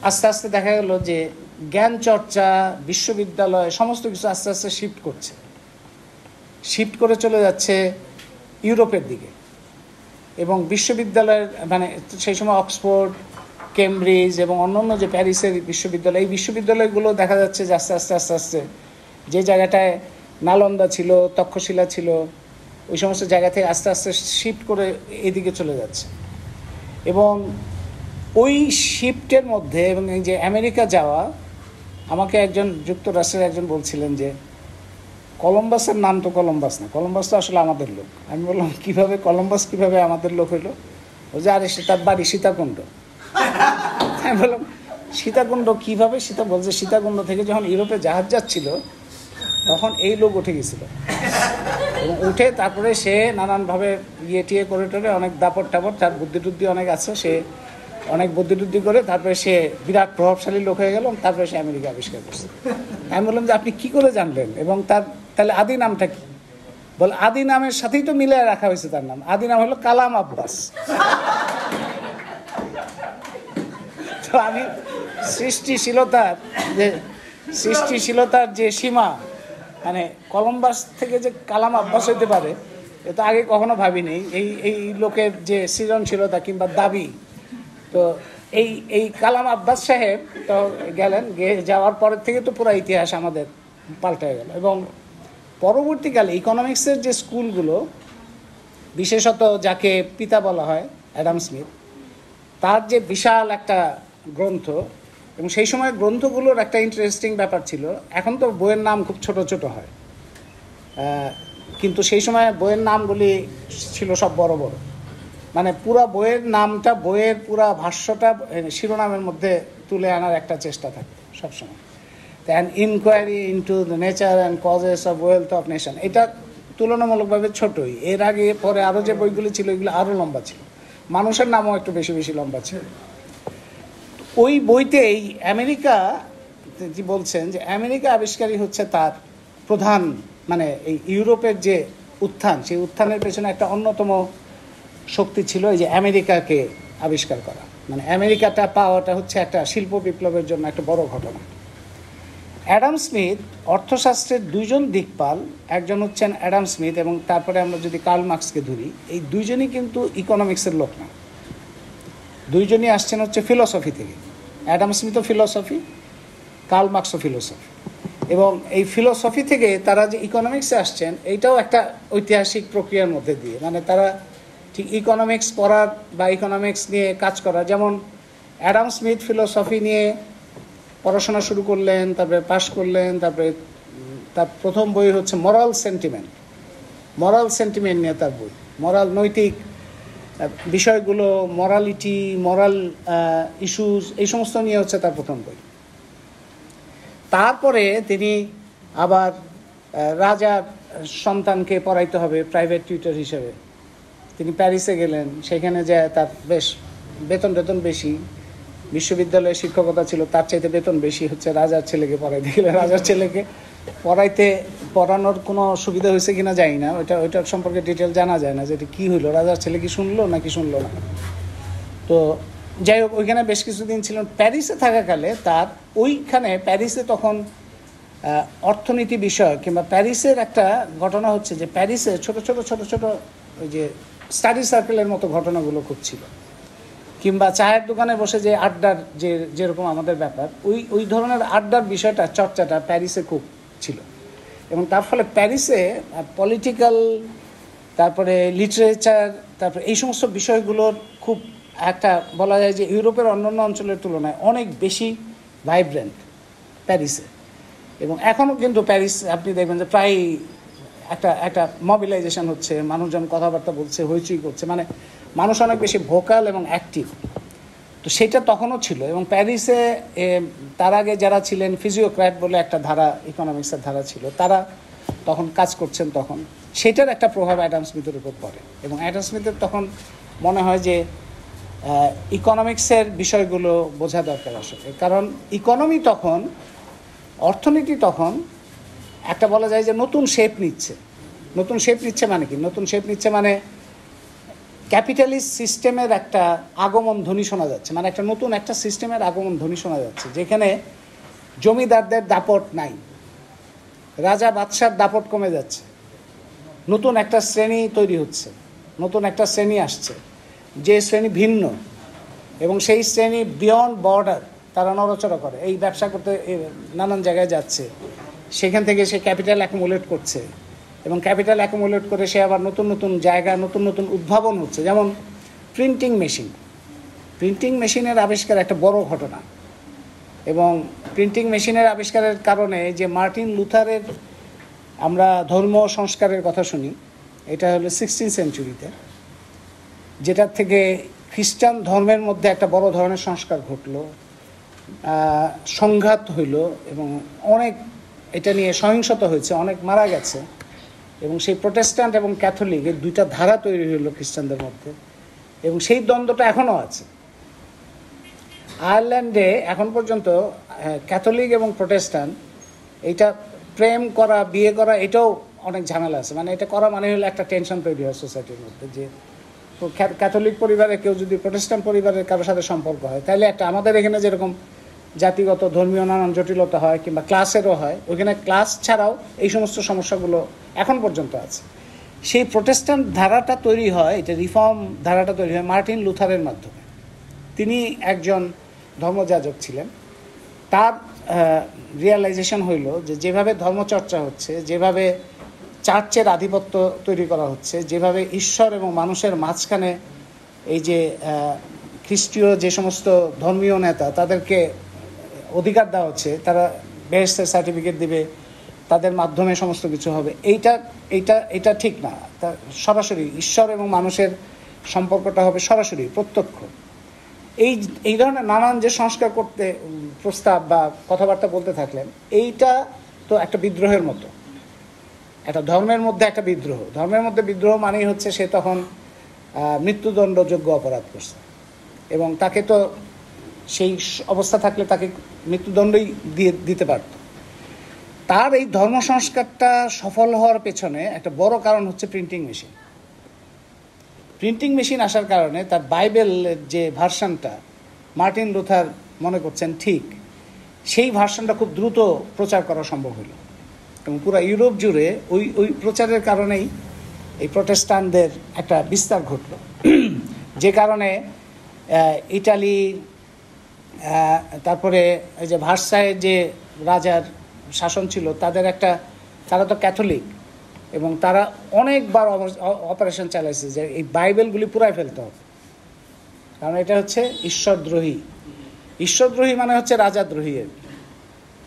[SPEAKER 2] আস্তে আস্তে দেখা গেল যে জ্ঞান চর্চা, বিশ্ববিদ্যালয়, সমস্ত কিছু আস্তে আস্তে শিফট করে চলে যাচ্ছে ইউরোপের দিকে। এবং বিশ্ববিদ্যালয়ের মানে সেই সময় অক্সফোর্ড, কেমব্রিজ এবং অন্যান্য যে প্যারিসের বিশ্ববিদ্যালয়, এই বিশ্ববিদ্যালয়গুলো দেখা যাচ্ছে যে আস্তে আস্তে যে জায়গাটায় নালন্দা ছিল, তক্ষশিলা ছিল, ওই সমস্ত জায়গা থেকে আস্তে আস্তে শিফট করে এদিকে চলে যাচ্ছে। এবং ওই শিফটের মধ্যে এবং এই যে আমেরিকা যাওয়া, আমাকে একজন যুক্তরাষ্ট্রের একজন বলছিলেন যে কলম্বাসের নাম তো কলম্বাস না, কলম্বাস তো আসলে আমাদের লোক। আমি বললাম কীভাবে, কলম্বাস কীভাবে আমাদের লোক হইলো? ও যে আরে তার বাড়ি সীতাকুণ্ড। আমি বললাম সীতাকুণ্ড কীভাবে? বলছে সীতাকুণ্ড থেকে যখন ইউরোপে জাহাজ যাচ্ছিল তখন এই লোক উঠে গেছিল, এবং উঠে তারপরে সে নানানভাবে টিয়ে করে অনেক দাপট টাপট, তার বুদ্ধিটুদ্ধি অনেক আছে, সে অনেক বুদ্ধিটুদ্ধি করে তারপরে সে বিরাট প্রভাবশালী লোক হয়ে গেল, তারপরে সে আমেরিকা আবিষ্কার করছে। আমি বললাম যে আপনি কি করে জানলেন, এবং তার তাহলে আদি নামটা কি? বলে আদি নামের সাথেই তো মিলিয়ে রাখা হয়েছে তার নাম। আদি নাম হলো কালাম আব্বাস। তো আমি সৃষ্টিশীলতার যে সীমা, মানে কলম্বাস থেকে যে কালাম আব্বাস হইতে পারে এটা আগে কখনো ভাবিনি। এই লোকের যে সৃজনশীলতা কিংবা দাবি, তো এই কালাম আব্বাস সাহেব তো গেলেন, যাওয়ার পরের থেকে তো পুরো ইতিহাস আমাদের পাল্টে গেল। এবং পরবর্তীকালে ইকোনমিক্সের যে স্কুলগুলো, বিশেষত যাকে পিতা বলা হয় অ্যাডাম স্মিথ, তার যে বিশাল একটা গ্রন্থ, এবং সেই সময় গ্রন্থগুলোর একটা ইন্টারেস্টিং ব্যাপার ছিল, এখন তো বইয়ের নাম খুব ছোট ছোট হয়, কিন্তু সেই সময় বইয়ের নামগুলি ছিল সব বড় বড়। মানে পুরা বইয়ের নামটা, বইয়ের পুরা ভাষ্যটা শিরোনামের মধ্যে তুলে আনার একটা চেষ্টা থাকে সবসময়। An inquiry into the nature and causes of wealth of nation, এটা তুলনামূলকভাবে ছোটই। এর আগে পরে আরও যে বইগুলি ছিল এগুলো আরও লম্বা ছিল, মানুষের নামও একটু বেশি বেশি লম্বা ছিল। ওই বইতে এই আমেরিকা যে বলছেন যে আমেরিকা আবিষ্কারই হচ্ছে তার প্রধান, মানে এই ইউরোপের যে উত্থান, সেই উত্থানের পেছনে একটা অন্যতম শক্তি ছিল এই যে আমেরিকাকে আবিষ্কার করা। মানে আমেরিকাটা পাওয়াটা হচ্ছে একটা শিল্প বিপ্লবের জন্য একটা বড় ঘটনা। অ্যাডাম স্মিথ অর্থশাস্ত্রের দুইজন দিকপাল, একজন হচ্ছেন অ্যাডাম স্মিথ এবং তারপরে আমরা যদি কার্ল মার্ক্সকে ধরি, এই দুইজনই কিন্তু ইকোনমিক্সের লোক না, দুইজনই আসছেন হচ্ছে ফিলসফি থেকে। অ্যাডাম স্মিথও ফিলসফি, কার্ল মার্ক্সও ফিলসফি। এবং এই ফিলসফি থেকে তারা যে ইকোনমিক্সে আসছেন, এইটাও একটা ঐতিহাসিক প্রক্রিয়ার মধ্যে দিয়ে, মানে তারা ঠিক ইকোনমিক্স পড়ার বা ইকোনমিক্স নিয়ে কাজ করা। যেমন অ্যাডাম স্মিথ ফিলসফি নিয়ে পড়াশোনা শুরু করলেন, তারপরে পাশ করলেন, তারপরে তার প্রথম বই হচ্ছে মরাল সেন্টিমেন্ট নিয়ে তার বই, মরাল নৈতিক বিষয়গুলো, মরালিটি, মরাল ইস্যুস, এই সমস্ত নিয়ে হচ্ছে তার প্রথম বই। তারপরে তিনি আবার রাজার সন্তানকে পড়াইতে হবে প্রাইভেট টিউটর হিসেবে, তিনি প্যারিসে গেলেন, সেখানে যায় তার বেশ বেতন বেশি, বিশ্ববিদ্যালয়ে শিক্ষকতা ছিল, তার চাইতে বেতন বেশি হচ্ছে রাজার ছেলেকে পড়াইতে গেলে রাজার ছেলেকে পড়ানোর কোনো সুবিধা হয়েছে কিনা জানি না, ওইটার সম্পর্কে ডিটেল জানা যায় না যে এটা কী হইলো, রাজার ছেলে কি শুনলো নাকি শুনলো না। তো যাই হোক, ওইখানে বেশ কিছুদিন ছিলেন। প্যারিসে থাকাকালে তার ওইখানে প্যারিসে তখন অর্থনীতি বিষয় কিংবা প্যারিসের একটা ঘটনা হচ্ছে যে প্যারিসে ছোট ছোট ওই যে স্টাডি সার্কেলের মতো ঘটনাগুলো খুব ছিল, কিংবা চায়ের দোকানে বসে যে আড্ডার যেরকম আমাদের ব্যাপার, ওই ধরনের আড্ডার বিষয়টা চর্চাটা প্যারিসে খুব ছিল। এবং তার ফলে প্যারিসে পলিটিক্যাল, তারপরে লিটারেচার, তারপরে এই সমস্ত বিষয়গুলোর খুব একটা বলা যায় যে ইউরোপের অন্যান্য অঞ্চলের তুলনায় অনেক বেশি ভাইব্রেন্ট প্যারিসে। এবং এখনও কিন্তু প্যারিস আপনি দেখবেন যে প্রায় একটা মোবিলাইজেশন হচ্ছে, মানুষজন কথাবার্তা বলছে, হইচই করছে, মানে মানুষ অনেক বেশি ভোকাল এবং অ্যাক্টিভ। তো সেটা তখনও ছিল। এবং প্যারিসে তার আগে যারা ছিলেন ফিজিওক্র্যাট বলে একটা ধারা, ইকোনমিক্সের ধারা ছিল, তারা তখন কাজ করছেন, তখন সেটার একটা প্রভাব অ্যাডাম স্মিথের উপর পড়ে। এবং অ্যাডাম স্মিথের তখন মনে হয় যে ইকোনমিক্সের বিষয়গুলো বোঝা দরকার আসলে, কারণ ইকোনমি তখন, অর্থনীতি তখন একটা বলা যায় যে নতুন শেপ নিচ্ছে। নতুন শেপ নিচ্ছে মানে কি? নতুন শেপ নিচ্ছে মানে ক্যাপিটালিস্ট সিস্টেমের একটা আগমন ধ্বনি শোনা যাচ্ছে, মানে একটা নতুন একটা সিস্টেমের আগমন ধ্বনি শোনা যাচ্ছে, যেখানে জমিদারদের দাপট নাই, রাজা বাদশার দাপট কমে যাচ্ছে, নতুন একটা শ্রেণী তৈরি হচ্ছে, নতুন একটা শ্রেণী আসছে, যে শ্রেণী ভিন্ন, এবং সেই শ্রেণী বিয়ন্ড বর্ডার তারা নড়াচড়া করে, এই ব্যবসা করতে নানান জায়গায় যাচ্ছে, সেখান থেকে সে ক্যাপিটাল অ্যাকুমুলেট করছে, এবং ক্যাপিটাল অ্যাকুমুলেট করে সে আবার নতুন নতুন জায়গা, নতুন নতুন উদ্ভাবন হচ্ছে। যেমন প্রিন্টিং মেশিনের আবিষ্কার একটা বড় ঘটনা। এবং প্রিন্টিং মেশিনের আবিষ্কারের কারণে যে মার্টিন লুথারের আমরা ধর্ম সংস্কারের কথা শুনি, এটা হলো 16th সেঞ্চুরিতে, যেটার থেকে খ্রিস্টান ধর্মের মধ্যে একটা বড় ধরনের সংস্কার ঘটল, সংঘাত হইল, এবং অনেক এটা নিয়ে সহিংসতা হয়েছে, অনেক মারা গেছে। এবং সেই প্রোটেস্ট্যান্ট এবং ক্যাথলিক এই দুইটা ধারা তৈরি হইল খ্রিস্টানদের মধ্যে, এবং সেই দ্বন্দ্বটা এখনও আছে। আয়ারল্যান্ডে এখন পর্যন্ত ক্যাথলিক এবং প্রোটেস্ট্যান্ট, এইটা প্রেম করা, বিয়ে করা, এটাও অনেক ঝামেলা আছে। মানে এটা করা মানে হলো একটা টেনশন তৈরি হয় সোসাইটির মধ্যে, যে ক্যাথলিক পরিবারে কেউ যদি প্রোটেস্ট্যান্ট পরিবারের কারোর সাথে সম্পর্ক হয়, তাহলে একটা আমাদের এখানে যেরকম জাতিগত ধর্মীয় নানান জটিলতা হয় কিংবা ক্লাসেরও হয়, ওইখানে ক্লাস ছাড়াও এই সমস্ত সমস্যাগুলো এখন পর্যন্ত আছে। সেই প্রোটেস্ট্যান্ট ধারাটা তৈরি হয়, এটা রিফর্ম ধারাটা তৈরি হয় মার্টিন লুথারের মাধ্যমে। তিনি একজন ধর্মযাজক ছিলেন। তার রিয়ালাইজেশন হইল যে যেভাবে ধর্মচর্চা হচ্ছে, যেভাবে চার্চের আধিপত্য তৈরি করা হচ্ছে, যেভাবে ঈশ্বর এবং মানুষের মাঝখানে এই যে খ্রিস্টীয় যে সমস্ত ধর্মীয় নেতা, তাদেরকে অধিকার দেওয়া হচ্ছে, তারা বেহেশতের সার্টিফিকেট দিবে, তাদের মাধ্যমে সমস্ত কিছু হবে, এইটা ঠিক না। তা সরাসরি ঈশ্বর এবং মানুষের সম্পর্কটা হবে সরাসরি প্রত্যক্ষ। এই ধরনের নানান যে সংস্কার করতে প্রস্তাব বা কথাবার্তা বলতে থাকলেন, এইটা তো একটা বিদ্রোহের মতো, একটা ধর্মের মধ্যে একটা বিদ্রোহ। ধর্মের মধ্যে বিদ্রোহ মানেই হচ্ছে সে তখন মৃত্যুদণ্ডযোগ্য অপরাধ করছে, এবং তাকে তো সেই অবস্থা থাকলে তাকে মৃত্যুদণ্ডই দিতে পারত। তার এই ধর্ম সংস্কারটা সফল হওয়ার পেছনে একটা বড় কারণ হচ্ছে প্রিন্টিং মেশিন। প্রিন্টিং মেশিন আসার কারণে তার বাইবেলের যে ভার্সানটা মার্টিন লুথার মনে করছেন ঠিক, সেই ভার্সানটা খুব দ্রুত প্রচার করা সম্ভব হলো, এবং পুরো ইউরোপ জুড়ে ওই প্রচারের কারণেই এই প্রোটেস্ট্যান্টদের একটা বিস্তার ঘটল, যে কারণে ইটালি, তারপরে এই যে ভার্সাইয়ের যে রাজার শাসন ছিল, তারা তো ক্যাথলিক, এবং তারা অনেকবার অপারেশন চালাইছে যে এই বাইবেলগুলি পুরাই ফেলতে হবে, কারণ এটা হচ্ছে ঈশ্বরদ্রোহী মানে হচ্ছে রাজাদ্রোহী,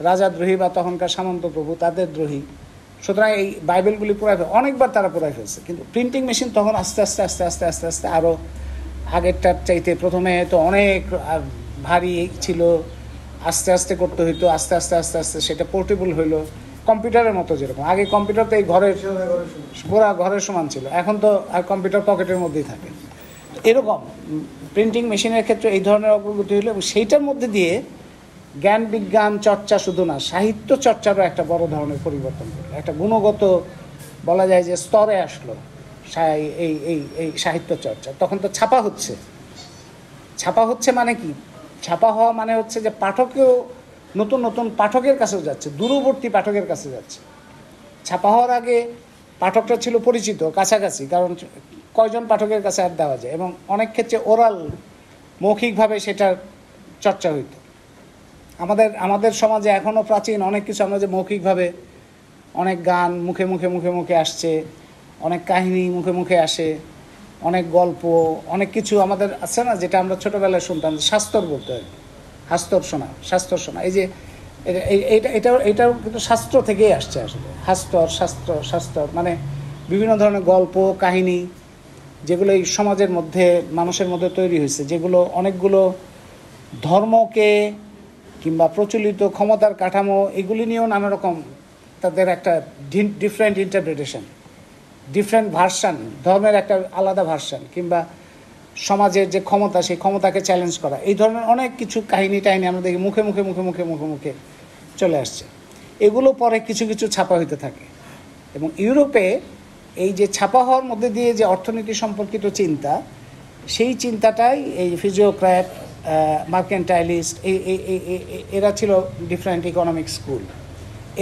[SPEAKER 2] রাজাদ্রোহী বা তখনকার সামন্তপ্রভু তাদের দ্রোহী। সুতরাং এই বাইবেলগুলি অনেকবার তারা পুরাই ফেলছে। কিন্তু প্রিন্টিং মেশিন তখন আস্তে আস্তে আরও আগেরটার চাইতে, প্রথমে তো অনেক ভারী ছিল, আস্তে আস্তে করতে হইতো, আস্তে আস্তে সেটা পোর্টেবল হইলো, কম্পিউটারের মতো। যেরকম আগে কম্পিউটার তো এই ঘরের সমান ছিল, এখন তো আর কম্পিউটার পকেটের মধ্যেই থাকে। এরকম প্রিন্টিং মেশিনের ক্ষেত্রে এই ধরনের অগ্রগতি হলো, এবং সেইটার মধ্যে দিয়ে জ্ঞান বিজ্ঞান চর্চা শুধু না, সাহিত্য চর্চারও একটা বড় ধরনের পরিবর্তন করলো, একটা গুণগত বলা যায় যে স্তরে আসলো এই এই এই সাহিত্য চর্চা। তখন তো ছাপা হচ্ছে, ছাপা হচ্ছে মানে কি, ছাপা হওয়া মানে হচ্ছে যে পাঠকেও নতুন নতুন পাঠকের কাছেও যাচ্ছে, দূরবর্তী পাঠকের কাছে যাচ্ছে। ছাপা হওয়ার আগে পাঠকরা ছিল পরিচিত, কাছাকাছি, কারণ কয়জন পাঠকের কাছে আর দেওয়া যায়, এবং অনেক ক্ষেত্রে ওরাল মৌখিকভাবে সেটার চর্চা হইত। আমাদের সমাজে এখনও প্রাচীন অনেক কিছু আমরা যে মৌখিকভাবে, অনেক গান মুখে মুখে মুখে মুখে আসছে, অনেক কাহিনী মুখে মুখে আসে, অনেক গল্প, অনেক কিছু আমাদের আছে না, যেটা আমরা ছোটোবেলায় শুনতাম, শাস্তর বলতে হয়, শাস্তর শোনা। এই যে এটাও কিন্তু শাস্ত্র থেকেই আসছে আসলে, শাস্ত্র মানে বিভিন্ন ধরনের গল্প কাহিনী যেগুলো এই সমাজের মধ্যে মানুষের মধ্যে তৈরি হয়েছে, যেগুলো অনেকগুলো ধর্মকে কিংবা প্রচলিত ক্ষমতার কাঠামো এগুলি নিয়েও নানা রকম তাদের একটা ডিফারেন্ট ইন্টারপ্রিটেশন, ডিফারেন্ট ভার্সান, ধর্মের একটা আলাদা ভার্সান, কিংবা সমাজের যে ক্ষমতা সেই ক্ষমতাকে চ্যালেঞ্জ করা, এই ধরনের অনেক কিছু কাহিনী টাহিনী আমরা দেখি মুখে মুখে চলে আসছে। এগুলো পরে কিছু কিছু ছাপা হইতে থাকে, এবং ইউরোপে এই যে ছাপা হওয়ার মধ্যে দিয়ে যে অর্থনীতি সম্পর্কিত চিন্তা, সেই চিন্তাটাই এই ফিজিওক্র্যাট, মার্কেন্টাইলিস্ট, এরা ছিল ডিফারেন্ট ইকোনমিক স্কুল।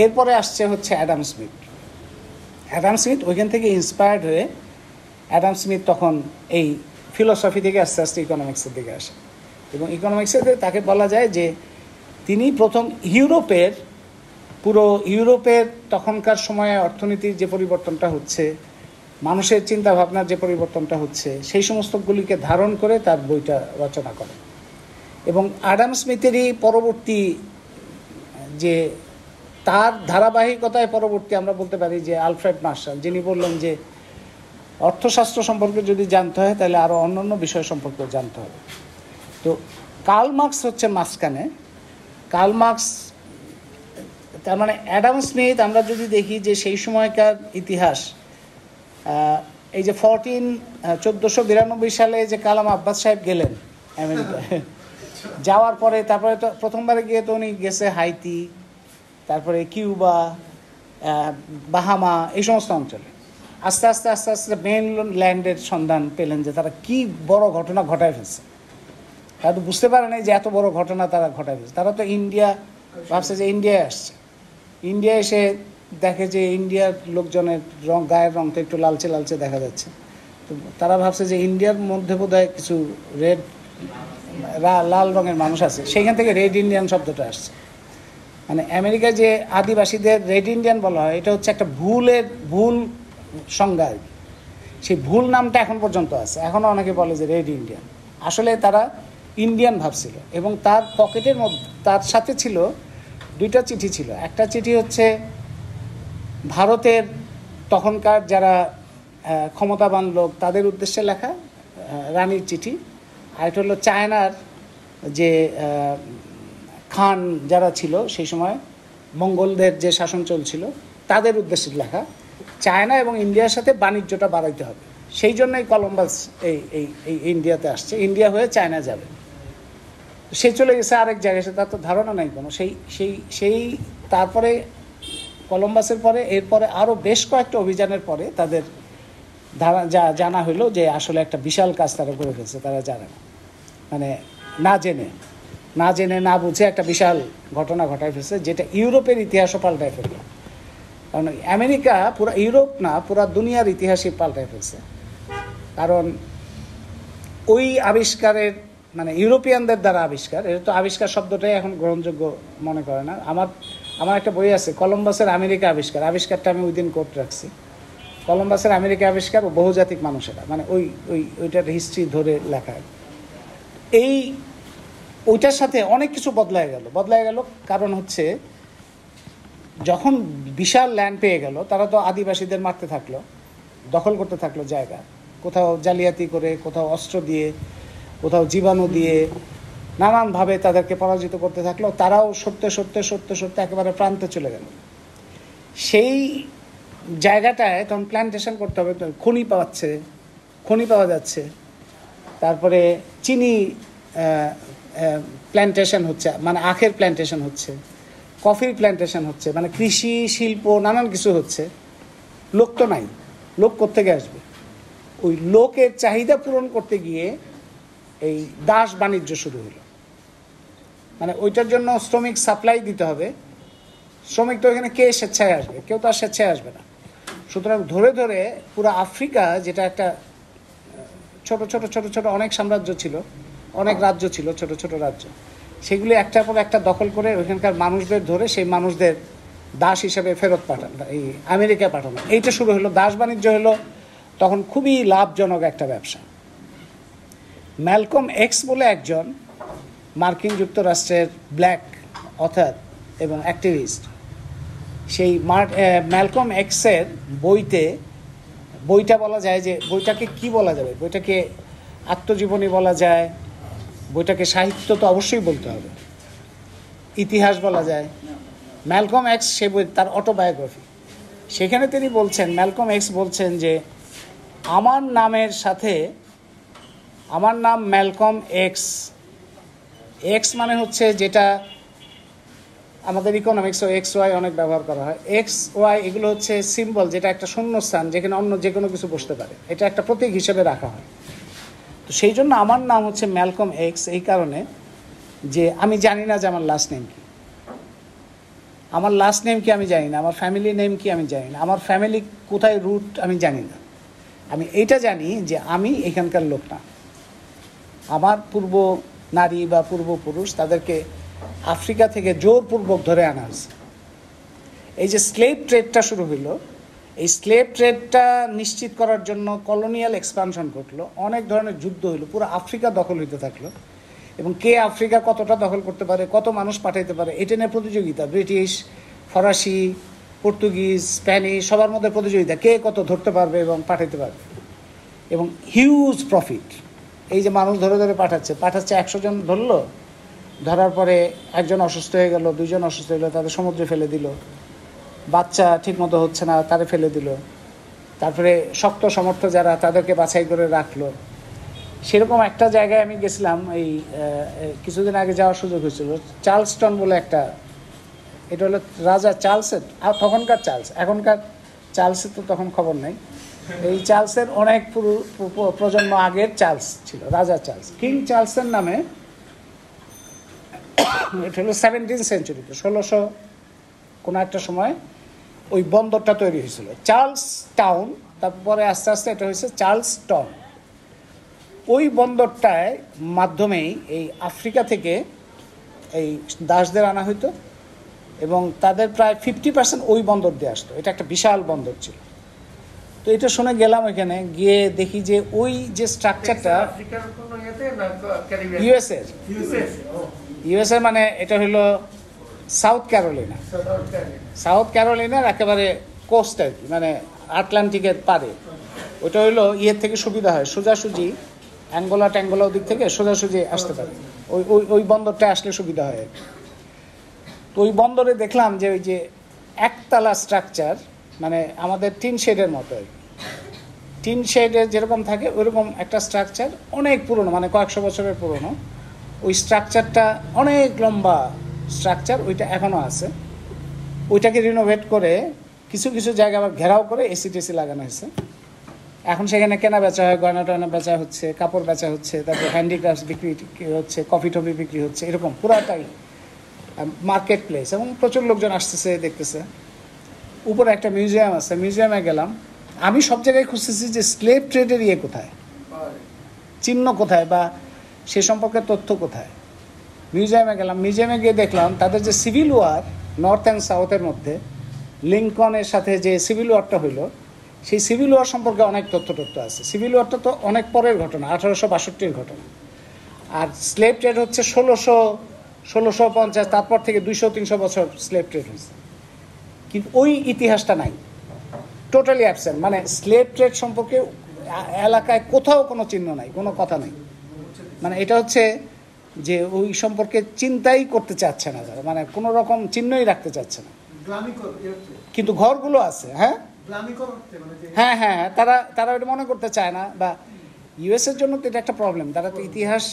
[SPEAKER 2] এরপরে আসছে হচ্ছে অ্যাডাম স্মিথ ওইখান থেকে ইন্সপায়ার্ড হয়ে অ্যাডাম স্মিথ তখন এই ফিলোসফি থেকে আস্তে আস্তে ইকোনমিক্সের দিকে আসে, এবং ইকোনমিক্সের তাকে বলা যায় যে তিনি প্রথম পুরো ইউরোপের তখনকার সময়ে অর্থনীতির যে পরিবর্তনটা হচ্ছে, মানুষের চিন্তা ভাবনার যে পরিবর্তনটা হচ্ছে, সেই সমস্তগুলিকে ধারণ করে তার বইটা রচনা করেন। এবং অ্যাডাম স্মিথেরই পরবর্তী যে তার ধারাবাহিকতায় পরবর্তী আমরা বলতে পারি যে আলফ্রেড মার্শাল, যিনি বললেন যে অর্থশাস্ত্র সম্পর্কে যদি জানতে হয় তাহলে আরও অন্যান্য বিষয় সম্পর্কেও জানতে হবে। তো কার্ল মার্কস হচ্ছে মাঝখানে। কার্ল মার্কস, তার মানে অ্যাডাম স্মিথ আমরা যদি দেখি যে সেই সময়কার ইতিহাস, এই যে 1492 সালে যে কালাম আব্বাস সাহেব গেলেন আমেরিকায়, যাওয়ার পরে তারপরে তো প্রথমবারে গিয়ে তো উনি গেছে হাইতি, তারপরে কিউবা, বাহামা, এই সমস্ত অঞ্চলে। আস্তে আস্তে মেইনল্যান্ডের সন্ধান পেলেন যে তারা কি বড় ঘটনা ঘটায় ফেলছে। তারা তো বুঝতে পারে নাই যে এত বড় ঘটনা তারা ঘটায় ফেলছে। তারা তো ইন্ডিয়া ভাবছে যে ইন্ডিয়ায় আসছে, ইন্ডিয়া এসে দেখে যে ইন্ডিয়ার লোকজনের গায়ের রঙটা একটু লালচে লালচে দেখা যাচ্ছে। তো তারা ভাবছে যে ইন্ডিয়ার মধ্যে বোধহয় কিছু লাল রঙের মানুষ আছে, সেইখান থেকে রেড ইন্ডিয়ান শব্দটা আসছে। মানে আমেরিকায় যে আদিবাসীদের রেড ইন্ডিয়ান বলা হয়, এটা হচ্ছে একটা ভুল সংজ্ঞা। সেই ভুল নামটা এখন পর্যন্ত আছে, এখনও অনেকে বলে যে রেড ইন্ডিয়ান, আসলে তারা ইন্ডিয়ান ভাবছিল। এবং তার পকেটের মধ্যে তার সাথে ছিল দুইটা চিঠি ছিল। একটা চিঠি হচ্ছে ভারতের তখনকার যারা ক্ষমতাবান লোক তাদের উদ্দেশ্যে লেখা রানীর চিঠি, আর এটা হলো চায়নার যে খান যারা ছিল সেই সময়, মঙ্গলদের যে শাসন চলছিল তাদের উদ্দেশ্যে লেখা। চায়না এবং ইন্ডিয়ার সাথে বাণিজ্যটা বাড়াইতে হবে, সেই জন্যই কলম্বাস এই ইন্ডিয়াতে আসছে, ইন্ডিয়া হয়ে চায়না যাবে। সে চলে গেছে আরেক জায়গায়, তার তো ধারণা নাই কোনো। সেই তারপরে কলম্বাসের পরে এরপরে আরও বেশ কয়েকটা অভিযানের পরে তাদের জানা হলো যে আসলে একটা বিশাল কাজ তারা করে ফেলছে। তারা জানে না, মানে না জেনে না বুঝে একটা বিশাল ঘটনা ঘটায় ফেলছে, যেটা ইউরোপের ইতিহাসও পাল্টায় ফেলল। কারণ আমেরিকা পুরো ইউরোপ না, পুরা দুনিয়ার ইতিহাসই পাল্টায় ফেলছে। কারণ ওই আবিষ্কারের, মানে ইউরোপিয়ানদের দ্বারা আবিষ্কার, এটা তো আবিষ্কার শব্দটাই এখন গ্রহণযোগ্য মনে করে না। আমার একটা বই আছে, কলম্বাসের আমেরিকা আবিষ্কারটা আমি ওই দিন কোট রাখছি। কলম্বাসের আমেরিকা আবিষ্কার ও বহুজাতিক মানুষেরা, মানে ওইটার হিস্ট্রি ধরে লেখা। ওইটার সাথে অনেক কিছু বদলায় গেল। কারণ হচ্ছে যখন বিশাল ল্যান্ড পেয়ে গেল, তারা তো আদিবাসীদের মারতে থাকলো, দখল করতে থাকলো জায়গা, কোথাও জালিয়াতি করে, কোথাও অস্ত্র দিয়ে, কোথাও জীবাণু দিয়ে, নানানভাবে তাদেরকে পরাজিত করতে থাকলো। তারাও সত্যি একেবারে প্রান্তে চলে গেল। সেই জায়গাটায় তখন প্ল্যান্টেশন করতে হবে, খনি পাওয়া যাচ্ছে, তারপরে চিনি প্ল্যান্টেশন হচ্ছে, মানে আখের প্ল্যান্টেশন হচ্ছে, কফির প্ল্যান্টেশন হচ্ছে, মানে কৃষি শিল্প নানান কিছু হচ্ছে। লোক তো নাই, লোক কোত্থেকে আসবে? ওই লোকের চাহিদা পূরণ করতে গিয়ে এই দাস বাণিজ্য শুরু হলো। মানে ওইটার জন্য শ্রমিক সাপ্লাই দিতে হবে। শ্রমিক তো এখানে কে স্বেচ্ছায় আসবে? কেউ তো আর স্বেচ্ছায় আসবে না। সুতরাং ধরে ধরে পুরো আফ্রিকা, যেটা একটা ছোট ছোট ছোট ছোট অনেক সাম্রাজ্য ছিল, অনেক রাজ্য ছিল, ছোট ছোট রাজ্য, সেগুলি একটার পর একটা দখল করে ওইখানকার মানুষদের ধরে সেই মানুষদের দাস হিসেবে ফেরত পাঠানো, এই আমেরিকায় পাঠানো, এইটা শুরু হলো। দাস বাণিজ্য হলো তখন খুবই লাভজনক একটা ব্যবসা। ম্যালকম এক্স বলে একজন মার্কিন যুক্তরাষ্ট্রের ব্ল্যাক অথার এবং অ্যাক্টিভিস্ট, সেই ম্যালকম এক্সের বইটা বলা যায় যে, বইটাকে কি বলা যাবে? বইটাকে আত্মজীবনী বলা যায়, বইটাকে সাহিত্য তো অবশ্যই বলতে হবে, ইতিহাস বলা যায়। ম্যালকম এক্স সে বই, তার অটোবায়োগ্রাফি, সেখানে তিনি বলছেন, ম্যালকম এক্স বলছেন যে আমার নামের সাথে, আমার নাম ম্যালকম এক্স, এক্স মানে হচ্ছে যেটা আমাদের ইকোনমিক্স ও এক্স ওয়াই অনেক ব্যবহার করা হয়, এক্স ওয়াই এগুলো হচ্ছে সিম্বল, যেটা একটা শূন্যস্থান যেখানে অন্য যে কোনো কিছু বসতে পারে, এটা একটা প্রতীক হিসেবে রাখা হয়। তো সেই জন্য আমার নাম হচ্ছে ম্যালকম এক্স এই কারণে যে আমি জানি না যে আমার লাস্ট নেম কি, আমার লাস্ট নেম কি আমি জানি না, আমার ফ্যামিলি নেম কি আমি জানি না, আমার ফ্যামিলি কোথায় রুট আমি জানি না। আমি এইটা জানি যে আমি এখানকার লোক না। আমার পূর্ব নারী বা পূর্বপুরুষ, তাদেরকে আফ্রিকা থেকে জোরপূর্বক ধরে আনা হয়েছে। এই যে স্লেভ ট্রেডটা শুরু হইল, এই স্লেভ ট্রেডটা নিশ্চিত করার জন্য কলোনিয়াল এক্সপানশন ঘটলো, অনেক ধরনের যুদ্ধ হইলো, পুরো আফ্রিকা দখল হইতে থাকলো, এবং কে আফ্রিকা কতটা দখল করতে পারে, কত মানুষ পাঠাইতে পারে, এটা নিয়ে প্রতিযোগিতা। ব্রিটিশ, ফরাসি, পর্তুগিজ, স্প্যানিশ, সবার মধ্যে প্রতিযোগিতা, কে কত ধরতে পারবে এবং পাঠাইতে পারবে, এবং হিউজ প্রফিট। এই যে মানুষ ধরে ধরে পাঠাচ্ছে 100 জন ধরলো, ধরার পরে একজন অসুস্থ হয়ে গেল, 2 জন অসুস্থ হয়ে গেল, তাদের সমুদ্রে ফেলে দিল, বাচ্চা ঠিকমতো হচ্ছে না তারে ফেলে দিল, তারপরে শক্ত সমর্থ যারা তাদেরকে বাছাই করে রাখলো। সেরকম একটা জায়গায় আমি গেছিলাম, এই কিছুদিন আগে যাওয়ার সুযোগ হয়েছিল, চার্লসটন বলে একটা, এটা হলো রাজা চার্লসের, আর তখনকার চার্লস, এখনকার চার্লসের তো তখন খবর নেই, এই চার্লসের অনেক প্রজন্ম আগের চার্লস ছিল, রাজা চার্লস, কিং চার্লসের নামে। এটা হলো 17th সেঞ্চুরিতে, 1600 কোনো একটা সময় ওই বন্দরটা তৈরি হয়েছিল, চার্লস টাউন, তারপরে আস্তে আস্তে এটা হয়েছে চার্লসটন। ওই বন্দরটায় মাধ্যমেই এই আফ্রিকা থেকে এই দাসদের আনা হইতো, এবং তাদের প্রায় 50% ওই বন্দর দিয়ে আসতো। এটা একটা বিশাল বন্দর ছিল। তো এটা শুনে গেলাম, ওইখানে গিয়ে দেখি যে ওই যে স্ট্রাকচারটা ইউএসএ, মানে এটা হলো সাউথ ক্যারোলিনা, সাউথ ক্যারোলিনার একেবারে কোস্ট আর কি, মানে আটলান্টিকের পারে। ওটা হইলো ইয়ের থেকে সুবিধা হয়, সোজাসুজি অ্যাঙ্গোলা ট্যাঙ্গোলা ওদিক থেকে সোজাসুজি আসতে পারে, ওই ওই ওই বন্দরটা আসলে সুবিধা হয়। তো ওই বন্দরে দেখলাম যে ওই যে একতলা স্ট্রাকচার, মানে আমাদের টিন শেডের মতো আর কি, টিন শেডের যেরকম থাকে ওইরকম একটা স্ট্রাকচার, অনেক পুরনো, মানে কয়েকশো বছরের পুরনো। ওই স্ট্রাকচারটা অনেক লম্বা স্ট্রাকচার, ওইটা এখনও আছে। ওইটাকে রিনোভেট করে কিছু কিছু জায়গা আবার ঘেরাও করে এসি টেসি লাগানো হয়েছে। এখন সেখানে কেনা বেচা হয়, গয়না টয়না বেচা হচ্ছে, কাপড় বেচা হচ্ছে, তারপর হ্যান্ডিক্রাফটস বিক্রি হচ্ছে, কফি টফি বিক্রি হচ্ছে, এরকম পুরাটাই মার্কেট প্লেস, এবং প্রচুর লোকজন আসতেছে দেখতেছে। উপরে একটা মিউজিয়াম আছে, মিউজিয়ামে গেলাম। আমি সব জায়গায় খুঁজতেছি যে স্লেভ ট্রেডের ইয়ে কোথায়, চিহ্ন কোথায়, বা সে সম্পর্কে তথ্য কোথায়। মিউজিয়ামে গেলাম, মিউজিয়ামে গিয়ে দেখলাম তাদের যে সিভিল ওয়ার নর্থ অ্যান্ড সাউথের মধ্যে, লিঙ্কনের সাথে যে সিভিল ওয়ারটা হইলো, সেই সিভিল ওয়ার সম্পর্কে অনেক তথ্য আছে। সিভিল ওয়ারটা তো অনেক পরের ঘটনা, 1862-র ঘটনা। আর স্লেভ ট্রেড হচ্ছে 1650, তারপর থেকে 200-300 বছর স্লেভ ট্রেড হয়েছে, কিন্তু ওই ইতিহাসটা নাই, টোটালি অ্যাবসেন্ট। মানে স্লেভ ট্রেড সম্পর্কে এলাকায় কোথাও কোনো চিহ্ন নাই, কোনো কথা নেই। মানে এটা হচ্ছে যে ওই সম্পর্কে চিন্তাই করতে চাচ্ছে না তারা, মানে কোনো রকম চিহ্নই রাখতে চাচ্ছে না, কিন্তু ঘরগুলো আছে। হ্যাঁ হ্যাঁ হ্যাঁ, তারা ওটা মনে করতে চায় না। বা ইউএসের জন্য তো এটা একটা প্রবলেম, তারা তো ইতিহাস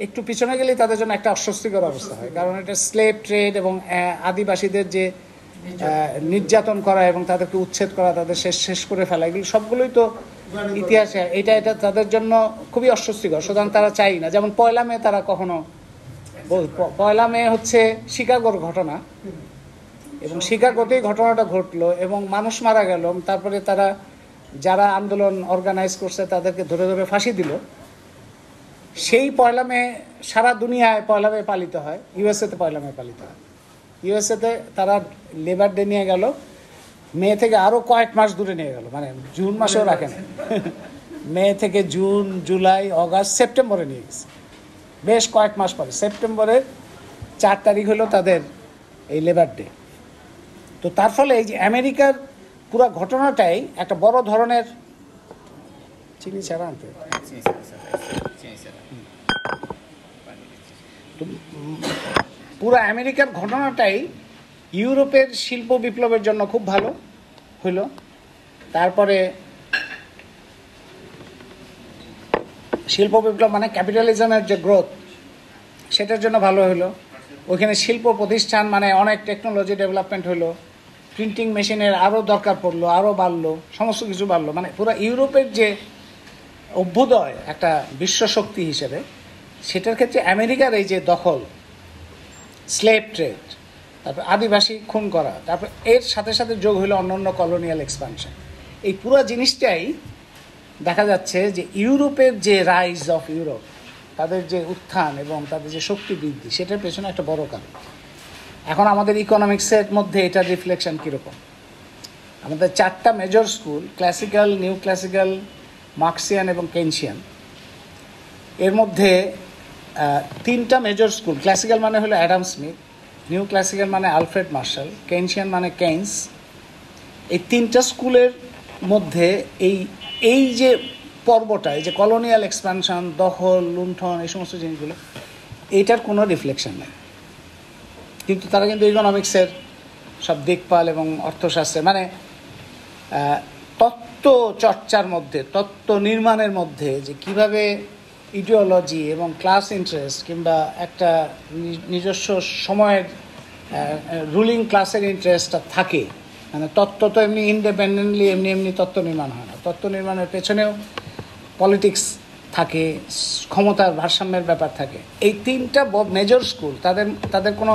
[SPEAKER 2] একটু পিছনে গেলেই তাদের জন্য একটা অস্বস্তিকর অবস্থা হয়, কারণ এটা স্লেভ ট্রেড এবং আদিবাসীদের যে নির্যাতন করা এবং তাদেরকে উচ্ছেদ করা, তাদের শেষ করে ফেলা, এগুলো সবগুলোই তো ইতিহাসে এটা তাদের জন্য খুবই অস্বস্তিকর। সুতরাং তারা চাই না, যেমন 1 মে তারা কখনো 1 মে হচ্ছে শিকাগোর ঘটনা, এবং শিকাগোতেই ঘটনাটা ঘটলো এবং মানুষ মারা গেল, তারপরে তারা যারা আন্দোলন অর্গানাইজ করছে তাদেরকে ধরে ধরে ফাঁসি দিল। সেই 1 মে সারা দুনিয়ায় 1 মে পালিত হয়, ইউএসএতে 1 মে পালিত হয়। ইউএসএতে তারা লেবার ডে নিয়ে গেল, মে থেকে আরও কয়েক মাস দূরে নিয়ে গেল, মানে জুন মাসেও রাখে না, মে থেকে জুন, জুলাই, অগাস্ট, সেপ্টেম্বরে নিয়ে গেছে, বেশ কয়েক মাস পরে। সেপ্টেম্বরের 4 তারিখ হলো তাদের এই লেবার ডে। তো তার ফলে এই যে আমেরিকার পুরো ঘটনাটাই একটা বড় ধরনের চিনি ছাড়া আনতে পুরো আমেরিকার ঘটনাটাই ইউরোপের শিল্প বিপ্লবের জন্য খুব ভালো হইল। তারপরে শিল্প বিপ্লব মানে ক্যাপিটালিজমের যে গ্রোথ, সেটার জন্য ভালো হলো। ওইখানে শিল্প প্রতিষ্ঠান মানে অনেক টেকনোলজি ডেভেলপমেন্ট হলো, প্রিন্টিং মেশিনের আরও দরকার পড়লো, আরও বাড়লো, সমস্ত কিছু বাড়লো। মানে পুরো ইউরোপের যে অভ্যুদয় একটা বিশ্বশক্তি হিসেবে, সেটার ক্ষেত্রে আমেরিকার এই যে দখল, স্লেভ ট্রেড, তারপর আদিবাসী খুন করা, তারপর এর সাথে সাথে যোগ হলো অন্যান্য কলোনিয়াল এক্সপানশন, এই পুরো জিনিসটাই দেখা যাচ্ছে যে ইউরোপের যে রাইজ অফ ইউরোপ, তাদের যে উত্থান এবং তাদের যে শক্তি বৃদ্ধি, সেটার পেছনে একটা বড় কারণ। এখন আমাদের ইকোনমিক্সের মধ্যে এটার রিফ্লেকশন কীরকম? আমাদের 4টা major school, classical, new classical, Marxian এবং কেনশিয়ান, এর মধ্যে 3টা মেজর স্কুল, ক্লাসিক্যাল মানে হলো অ্যাডাম স্মিথ, নিউ ক্লাসিক্যাল মানে আলফ্রেড মার্শাল, কেনশিয়ান মানে কেইন্স। এই 3টা স্কুলের মধ্যে এই যে পর্বটা, এই যে কলোনিয়াল এক্সপানশন, দখল, লুণ্ঠন, এই সমস্ত জিনিসগুলো, এইটার কোনো রিফ্লেকশন নেই। কিন্তু তারা কিন্তু ইকোনমিক্সের সব দিকপাল এবং অর্থশাস্ত্রের মানে তত্ত্ব চর্চার মধ্যে, তত্ত্ব নির্মাণের মধ্যে যে কিভাবে ইডিওলজি এবং ক্লাস ইন্টারেস্ট কিংবা একটা নিজস্ব সময়ের রুলিং ক্লাসের ইন্টারেস্টটা থাকে, মানে তত্ত্ব তো এমনি ইন্ডিপেন্ডেন্টলি এমনি তত্ত্ব নির্মাণ হয় না, তত্ত্ব নির্মাণের পেছনেও পলিটিক্স থাকে, ক্ষমতার ভারসাম্যের ব্যাপার থাকে। এই 3টা মেজর স্কুল, তাদের কোনো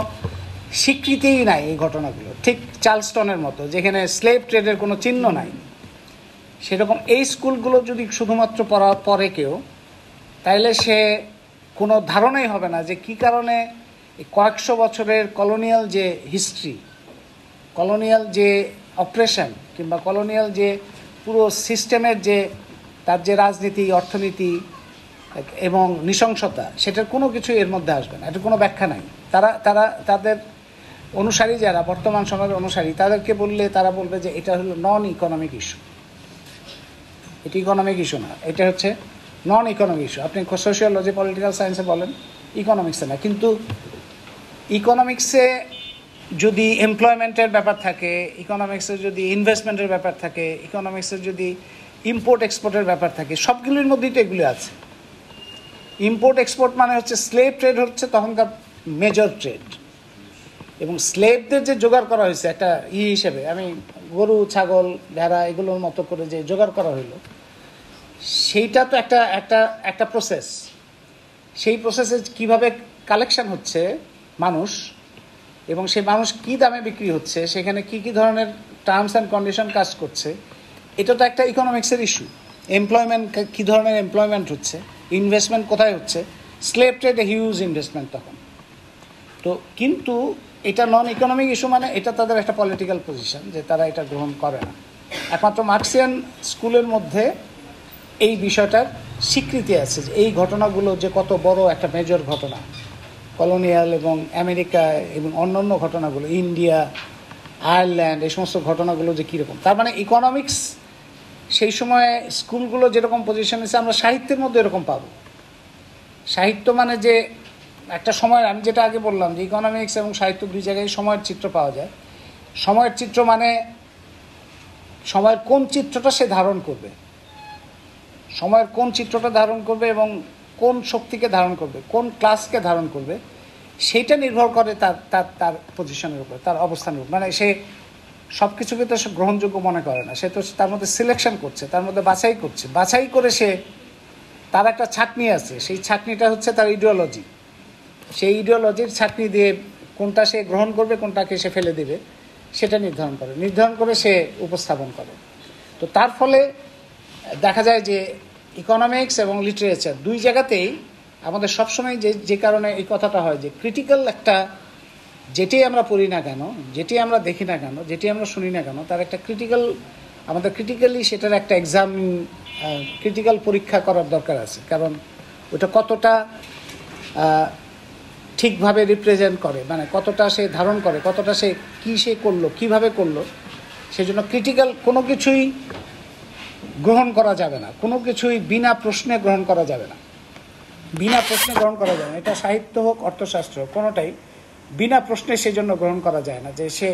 [SPEAKER 2] স্বীকৃতিই নাই এই ঘটনাগুলো, ঠিক চার্লস্টনের মতো, যেখানে স্লেভ ট্রেডের কোনো চিহ্ন নাই। সেরকম এই স্কুলগুলো যদি শুধুমাত্র পড়ে কেউ, তাইলে সে কোনো ধারণাই হবে না যে কী কারণে কয়েকশো বছরের কলোনিয়াল যে হিস্ট্রি, কলোনিয়াল যে অপারেশন কিংবা কলোনিয়াল যে পুরো সিস্টেমের যে তার যে রাজনীতি, অর্থনীতি এবং নৃশংসতা, সেটার কোনো কিছু এর মধ্যে আসবে না, এটার কোনো ব্যাখ্যা নাই। তাদের অনুসারী যারা, বর্তমান সমাজের অনুসারী, তাদেরকে বললে তারা বলবে যে এটা হলো নন ইকোনমিক ইস্যু, এটা ইকোনমিক ইস্যু না, এটা হচ্ছে নন ইকোনমিক ইস্যু। আপনি সোশিওলজি, পলিটিক্যাল সায়েন্সে বলেন, ইকোনমিক্সে না। কিন্তু ইকোনমিক্সে যদি এমপ্লয়মেন্টের ব্যাপার থাকে, ইকোনমিক্সের যদি ইনভেস্টমেন্টের ব্যাপার থাকে, ইকোনমিক্সের যদি ইম্পোর্ট এক্সপোর্টের ব্যাপার থাকে, সবগুলির মধ্যেই তো এগুলি আছে। ইম্পোর্ট এক্সপোর্ট মানে হচ্ছে স্লেভ ট্রেড হচ্ছে তখনকার মেজর ট্রেড, এবং স্লেভদের যে জোগাড় করা হয়েছে একটা হিসেবে, আমি গরু, ছাগল, ভেড়া এগুলোর মতো করে যে জোগাড় করা হইলো, সেইটা তো একটা প্রসেস। সেই প্রসেসে কিভাবে কালেকশন হচ্ছে মানুষ, এবং সেই মানুষ কী দামে বিক্রি হচ্ছে, সেখানে কি কি ধরনের টার্মস অ্যান্ড কন্ডিশন কাজ করছে, এটা তো একটা ইকোনমিক্সের ইস্যু। এমপ্লয়মেন্ট, কী ধরনের এমপ্লয়মেন্ট হচ্ছে, ইনভেস্টমেন্ট কোথায় হচ্ছে, স্লেভ ট্রেড হিউজ ইনভেস্টমেন্ট তখন। তো কিন্তু এটা নন ইকোনমিক ইস্যু, মানে এটা তাদের একটা পলিটিক্যাল পজিশন যে তারা এটা গ্রহণ করে না। একমাত্র মার্কসিয়ান স্কুলের মধ্যে এই বিষয়টার স্বীকৃতি আছে যে এই ঘটনাগুলো যে কত বড় একটা মেজর ঘটনা, কলোনিয়াল এবং আমেরিকা এবং অন্যান্য ঘটনাগুলো, ইন্ডিয়া, আয়ারল্যান্ড, এই সমস্ত ঘটনাগুলো যে কীরকম। তার মানে ইকোনমিক্স সেই সময় স্কুলগুলো যেরকম পজিশন আছে, আমরা সাহিত্যের মধ্যে এরকম পাবো। সাহিত্য মানে যে একটা সময়, আমি যেটা আগে বললাম যে ইকোনমিক্স এবং সাহিত্য দুই জায়গায় সময়ের চিত্র পাওয়া যায়। সময়ের চিত্র মানে সময়ের কোন চিত্রটা সে ধারণ করবে, সময়ের কোন চিত্রটা ধারণ করবে এবং কোন শক্তিকে ধারণ করবে, কোন ক্লাসকে ধারণ করবে, সেইটা নির্ভর করে তার তার তার পজিশনের উপর, তার অবস্থানের উপর। মানে সে সব কিছুকে তো সে গ্রহণযোগ্য মনে করে না, সে তো তার মধ্যে সিলেকশন করছে, তার মধ্যে বাছাই করছে, বাছাই করে সে তার একটা ছাঁকনি আছে, সেই ছাঁকনিটা হচ্ছে তার ইডিওলজি। সেই ইডিওলজির ছাঁকনি দিয়ে কোনটা সে গ্রহণ করবে, কোনটাকে সে ফেলে দেবে, সেটা নির্ধারণ করে সে উপস্থাপন করে। তো তার ফলে দেখা যায় যে ইকোনমিক্স এবং লিটারেচার দুই জায়গাতেই আমাদের সবসময় যে কারণে এই কথাটা হয় যে ক্রিটিক্যাল একটা, যেটি আমরা পড়ি না কেন, যেটি আমরা দেখি না কেন, যেটি আমরা শুনি না কেন, তার একটা আমাদের ক্রিটিক্যালি সেটার একটা এক্সাম, ক্রিটিক্যাল পরীক্ষা করার দরকার আছে। কারণ ওটা কতটা ঠিকভাবে রিপ্রেজেন্ট করে, মানে কতটা সে ধারণ করে, কতটা সে করলো, কীভাবে করলো, সেজন্য ক্রিটিক্যাল কোনো কিছুই গ্রহণ করা যাবে না, কোনো কিছুই বিনা প্রশ্নে গ্রহণ করা যাবে না, বিনা প্রশ্নে গ্রহণ করা যাবে না। এটা সাহিত্য হোক, অর্থশাস্ত্র হোক, কোনোটাই বিনা প্রশ্নে সেই জন্য গ্রহণ করা যায় না, যে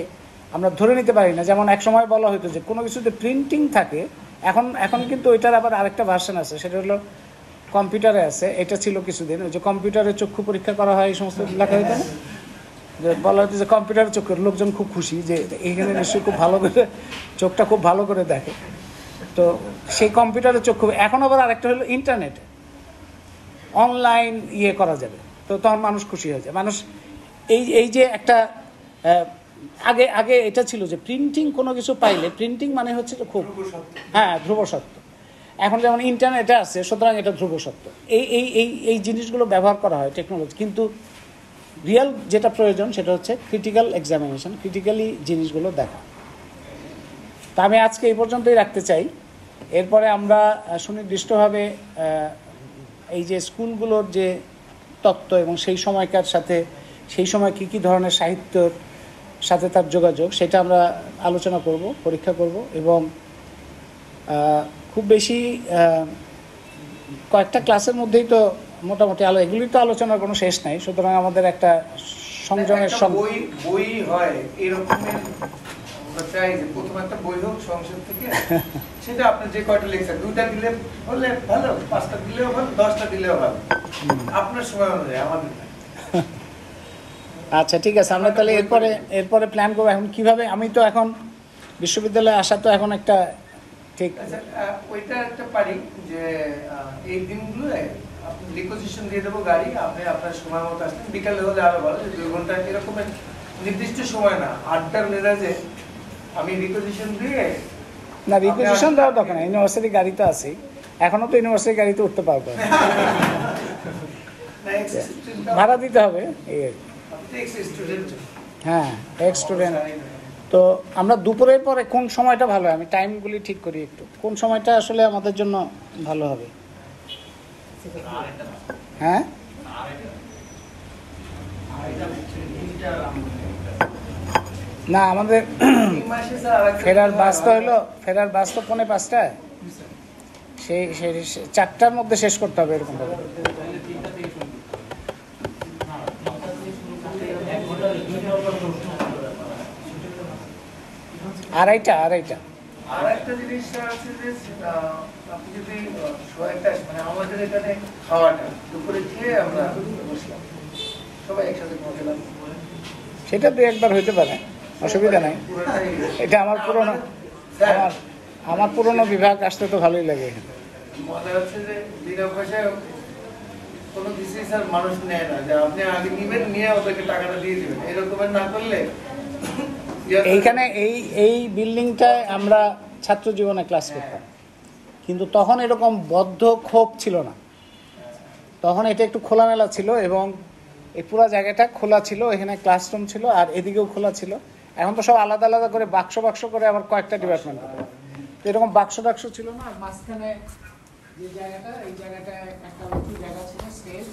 [SPEAKER 2] আমরা ধরে নিতে পারি না। যেমন এক সময় বলা হতো যে কোনো কিছুতে প্রিন্টিং থাকে, এখন কিন্তু ওইটার আবার আরেকটা ভার্সন আছে, সেটা হলো কম্পিউটারে আছে। এটা ছিল কিছুদিন, ওই যে কম্পিউটারে চক্ষু পরীক্ষা করা হয়, এই সমস্ত লেখা হইতো না, যে বলা হতো যে কম্পিউটারে চক্ষু, লোকজন খুব খুশি যে এইখানে নিশ্চয়ই খুব ভালো করে চোখটা খুব ভালো করে দেখে। তো সেই কম্পিউটারে চক্ষু, এখন আবার আরেকটা হলো ইন্টারনেটে অনলাইন করা যাবে, তো তখন মানুষ খুশি হয়ে যায়। মানুষ এই যে একটা আগে এটা ছিল যে প্রিন্টিং কোনো কিছু পাইলে, প্রিন্টিং মানে হচ্ছে খুব ধ্রুব সত্য। এখন যেমন ইন্টারনেটে আছে, সুতরাং এটা ধ্রুব সত্য। এই জিনিসগুলো ব্যবহার করা হয় টেকনোলজি, কিন্তু রিয়েল যেটা প্রয়োজন সেটা হচ্ছে ক্রিটিক্যাল এক্সামিনেশন, ক্রিটিক্যালি জিনিসগুলো দেখা। তা আমি আজকে এই পর্যন্তই রাখতে চাই। এরপরে আমরা সুনির্দিষ্টভাবে এই যে স্কুলগুলোর যে তত্ত্ব এবং সেই সময়কার সাথে, সেই সময় কী ধরনের সাহিত্যর সাথে তার যোগাযোগ, সেটা আমরা আলোচনা করব, পরীক্ষা করব, এবং খুব বেশি কয়েকটা ক্লাসের মধ্যেই তো মোটামুটি এগুলি তো আলোচনার কোনো শেষ নাই। সুতরাং আমাদের একটা সংযমের
[SPEAKER 3] বই হয় এরকমের, আমরা চাই যে প্রথম একটা বই হোক সংসদ থেকে, সেটা আপনি যে কয়টা লেখছেন, 2টা দিলে হলে ভালো, 5টা দিলেও ভালো, 10টা দিলেও ভালো, আপনার সময় অনুযায়ী, আমাদের না।
[SPEAKER 2] আচ্ছা, ঠিক আছে, আমরা তাহলে এরপরে প্ল্যান করবো। এখন কিভাবে, আমি তো এখন বিশ্ববিদ্যালয়ে আসা তো এখন একটা ঠিক,
[SPEAKER 3] ওইটা একটা পারি যে এই দিনগুলো আপনি রিকোজিশন দিয়ে দেবো গাড়ি, আপনি আপনার সময় মতো আসবেন, বিকালে হলে আরো ভালো, 2 ঘন্টা এরকমের নির্দিষ্ট সময় না, আড্ডার মেজাজে আমি রিকোজিশন দিয়ে।
[SPEAKER 2] না, রিকোজিশন দেওয়ার দরকার না, ইউনিভার্সিটি গাড়ি তো আছেই, এখনো তো ইউনিভার্সিটি গাড়িতে উঠতে পারবে, ভাড়া দিতে হবে এই আর কি। হ্যাঁ, এক্স স্টুডেন্ট। তো আমরা দুপুরের পরে কোন সময়টা ভালো হয়, আমি টাইমগুলি ঠিক করি একটু, কোন সময়টা আসলে আমাদের জন্য ভালো হবে? হ্যাঁ, না, আমাদের ফেরার বাস তো 4:45টায়, সেই 4টার মধ্যে শেষ করতে হবে, এরকম ভাবে। আড়াইটা।
[SPEAKER 3] আর একটা জিনিস আছে যে আপনি যদি মানে আমাদের এখানে খাওয়াটা দুপুরে খেয়ে আমরা বসলাম, সবাই একসাথে পৌঁছলাম,
[SPEAKER 2] সেটা 2-1বার হইতে পারে, অসুবিধা নাই। এটা আমার পুরনো বিভাগ, আসতে তো ভালোই লাগে।
[SPEAKER 3] মনে হচ্ছে যে বিনা পয়সায় কোনো কিছু স্যার মানুষ নেয় না, যে আপনি আগে নিবেন, নিয়ে ওদেরকে টাকাটা দিয়ে দিবেন, এরকমের না করলে।
[SPEAKER 2] এইখানে এই বিল্ডিংটায় আমরা ছাত্র জীবনে ক্লাস করতাম, কিন্তু তখন এরকম বদ্ধ ক্ষোভ ছিল না, তখন এটা একটু খোলামেলা ছিল, এবং এই পুরো জায়গাটা খোলা ছিল, এখানে ক্লাসরুম ছিল আর এদিকেও খোলা ছিল। এখন তো সব আলাদা আলাদা করে বাক্স করে আবার কয়েকটা ডিপার্টমেন্ট, এরকম বাক্স ছিল না। আর মাঝখানে যে জায়গাটা, এই জায়গাটায় একটা জায়গা ছিল স্টেজ।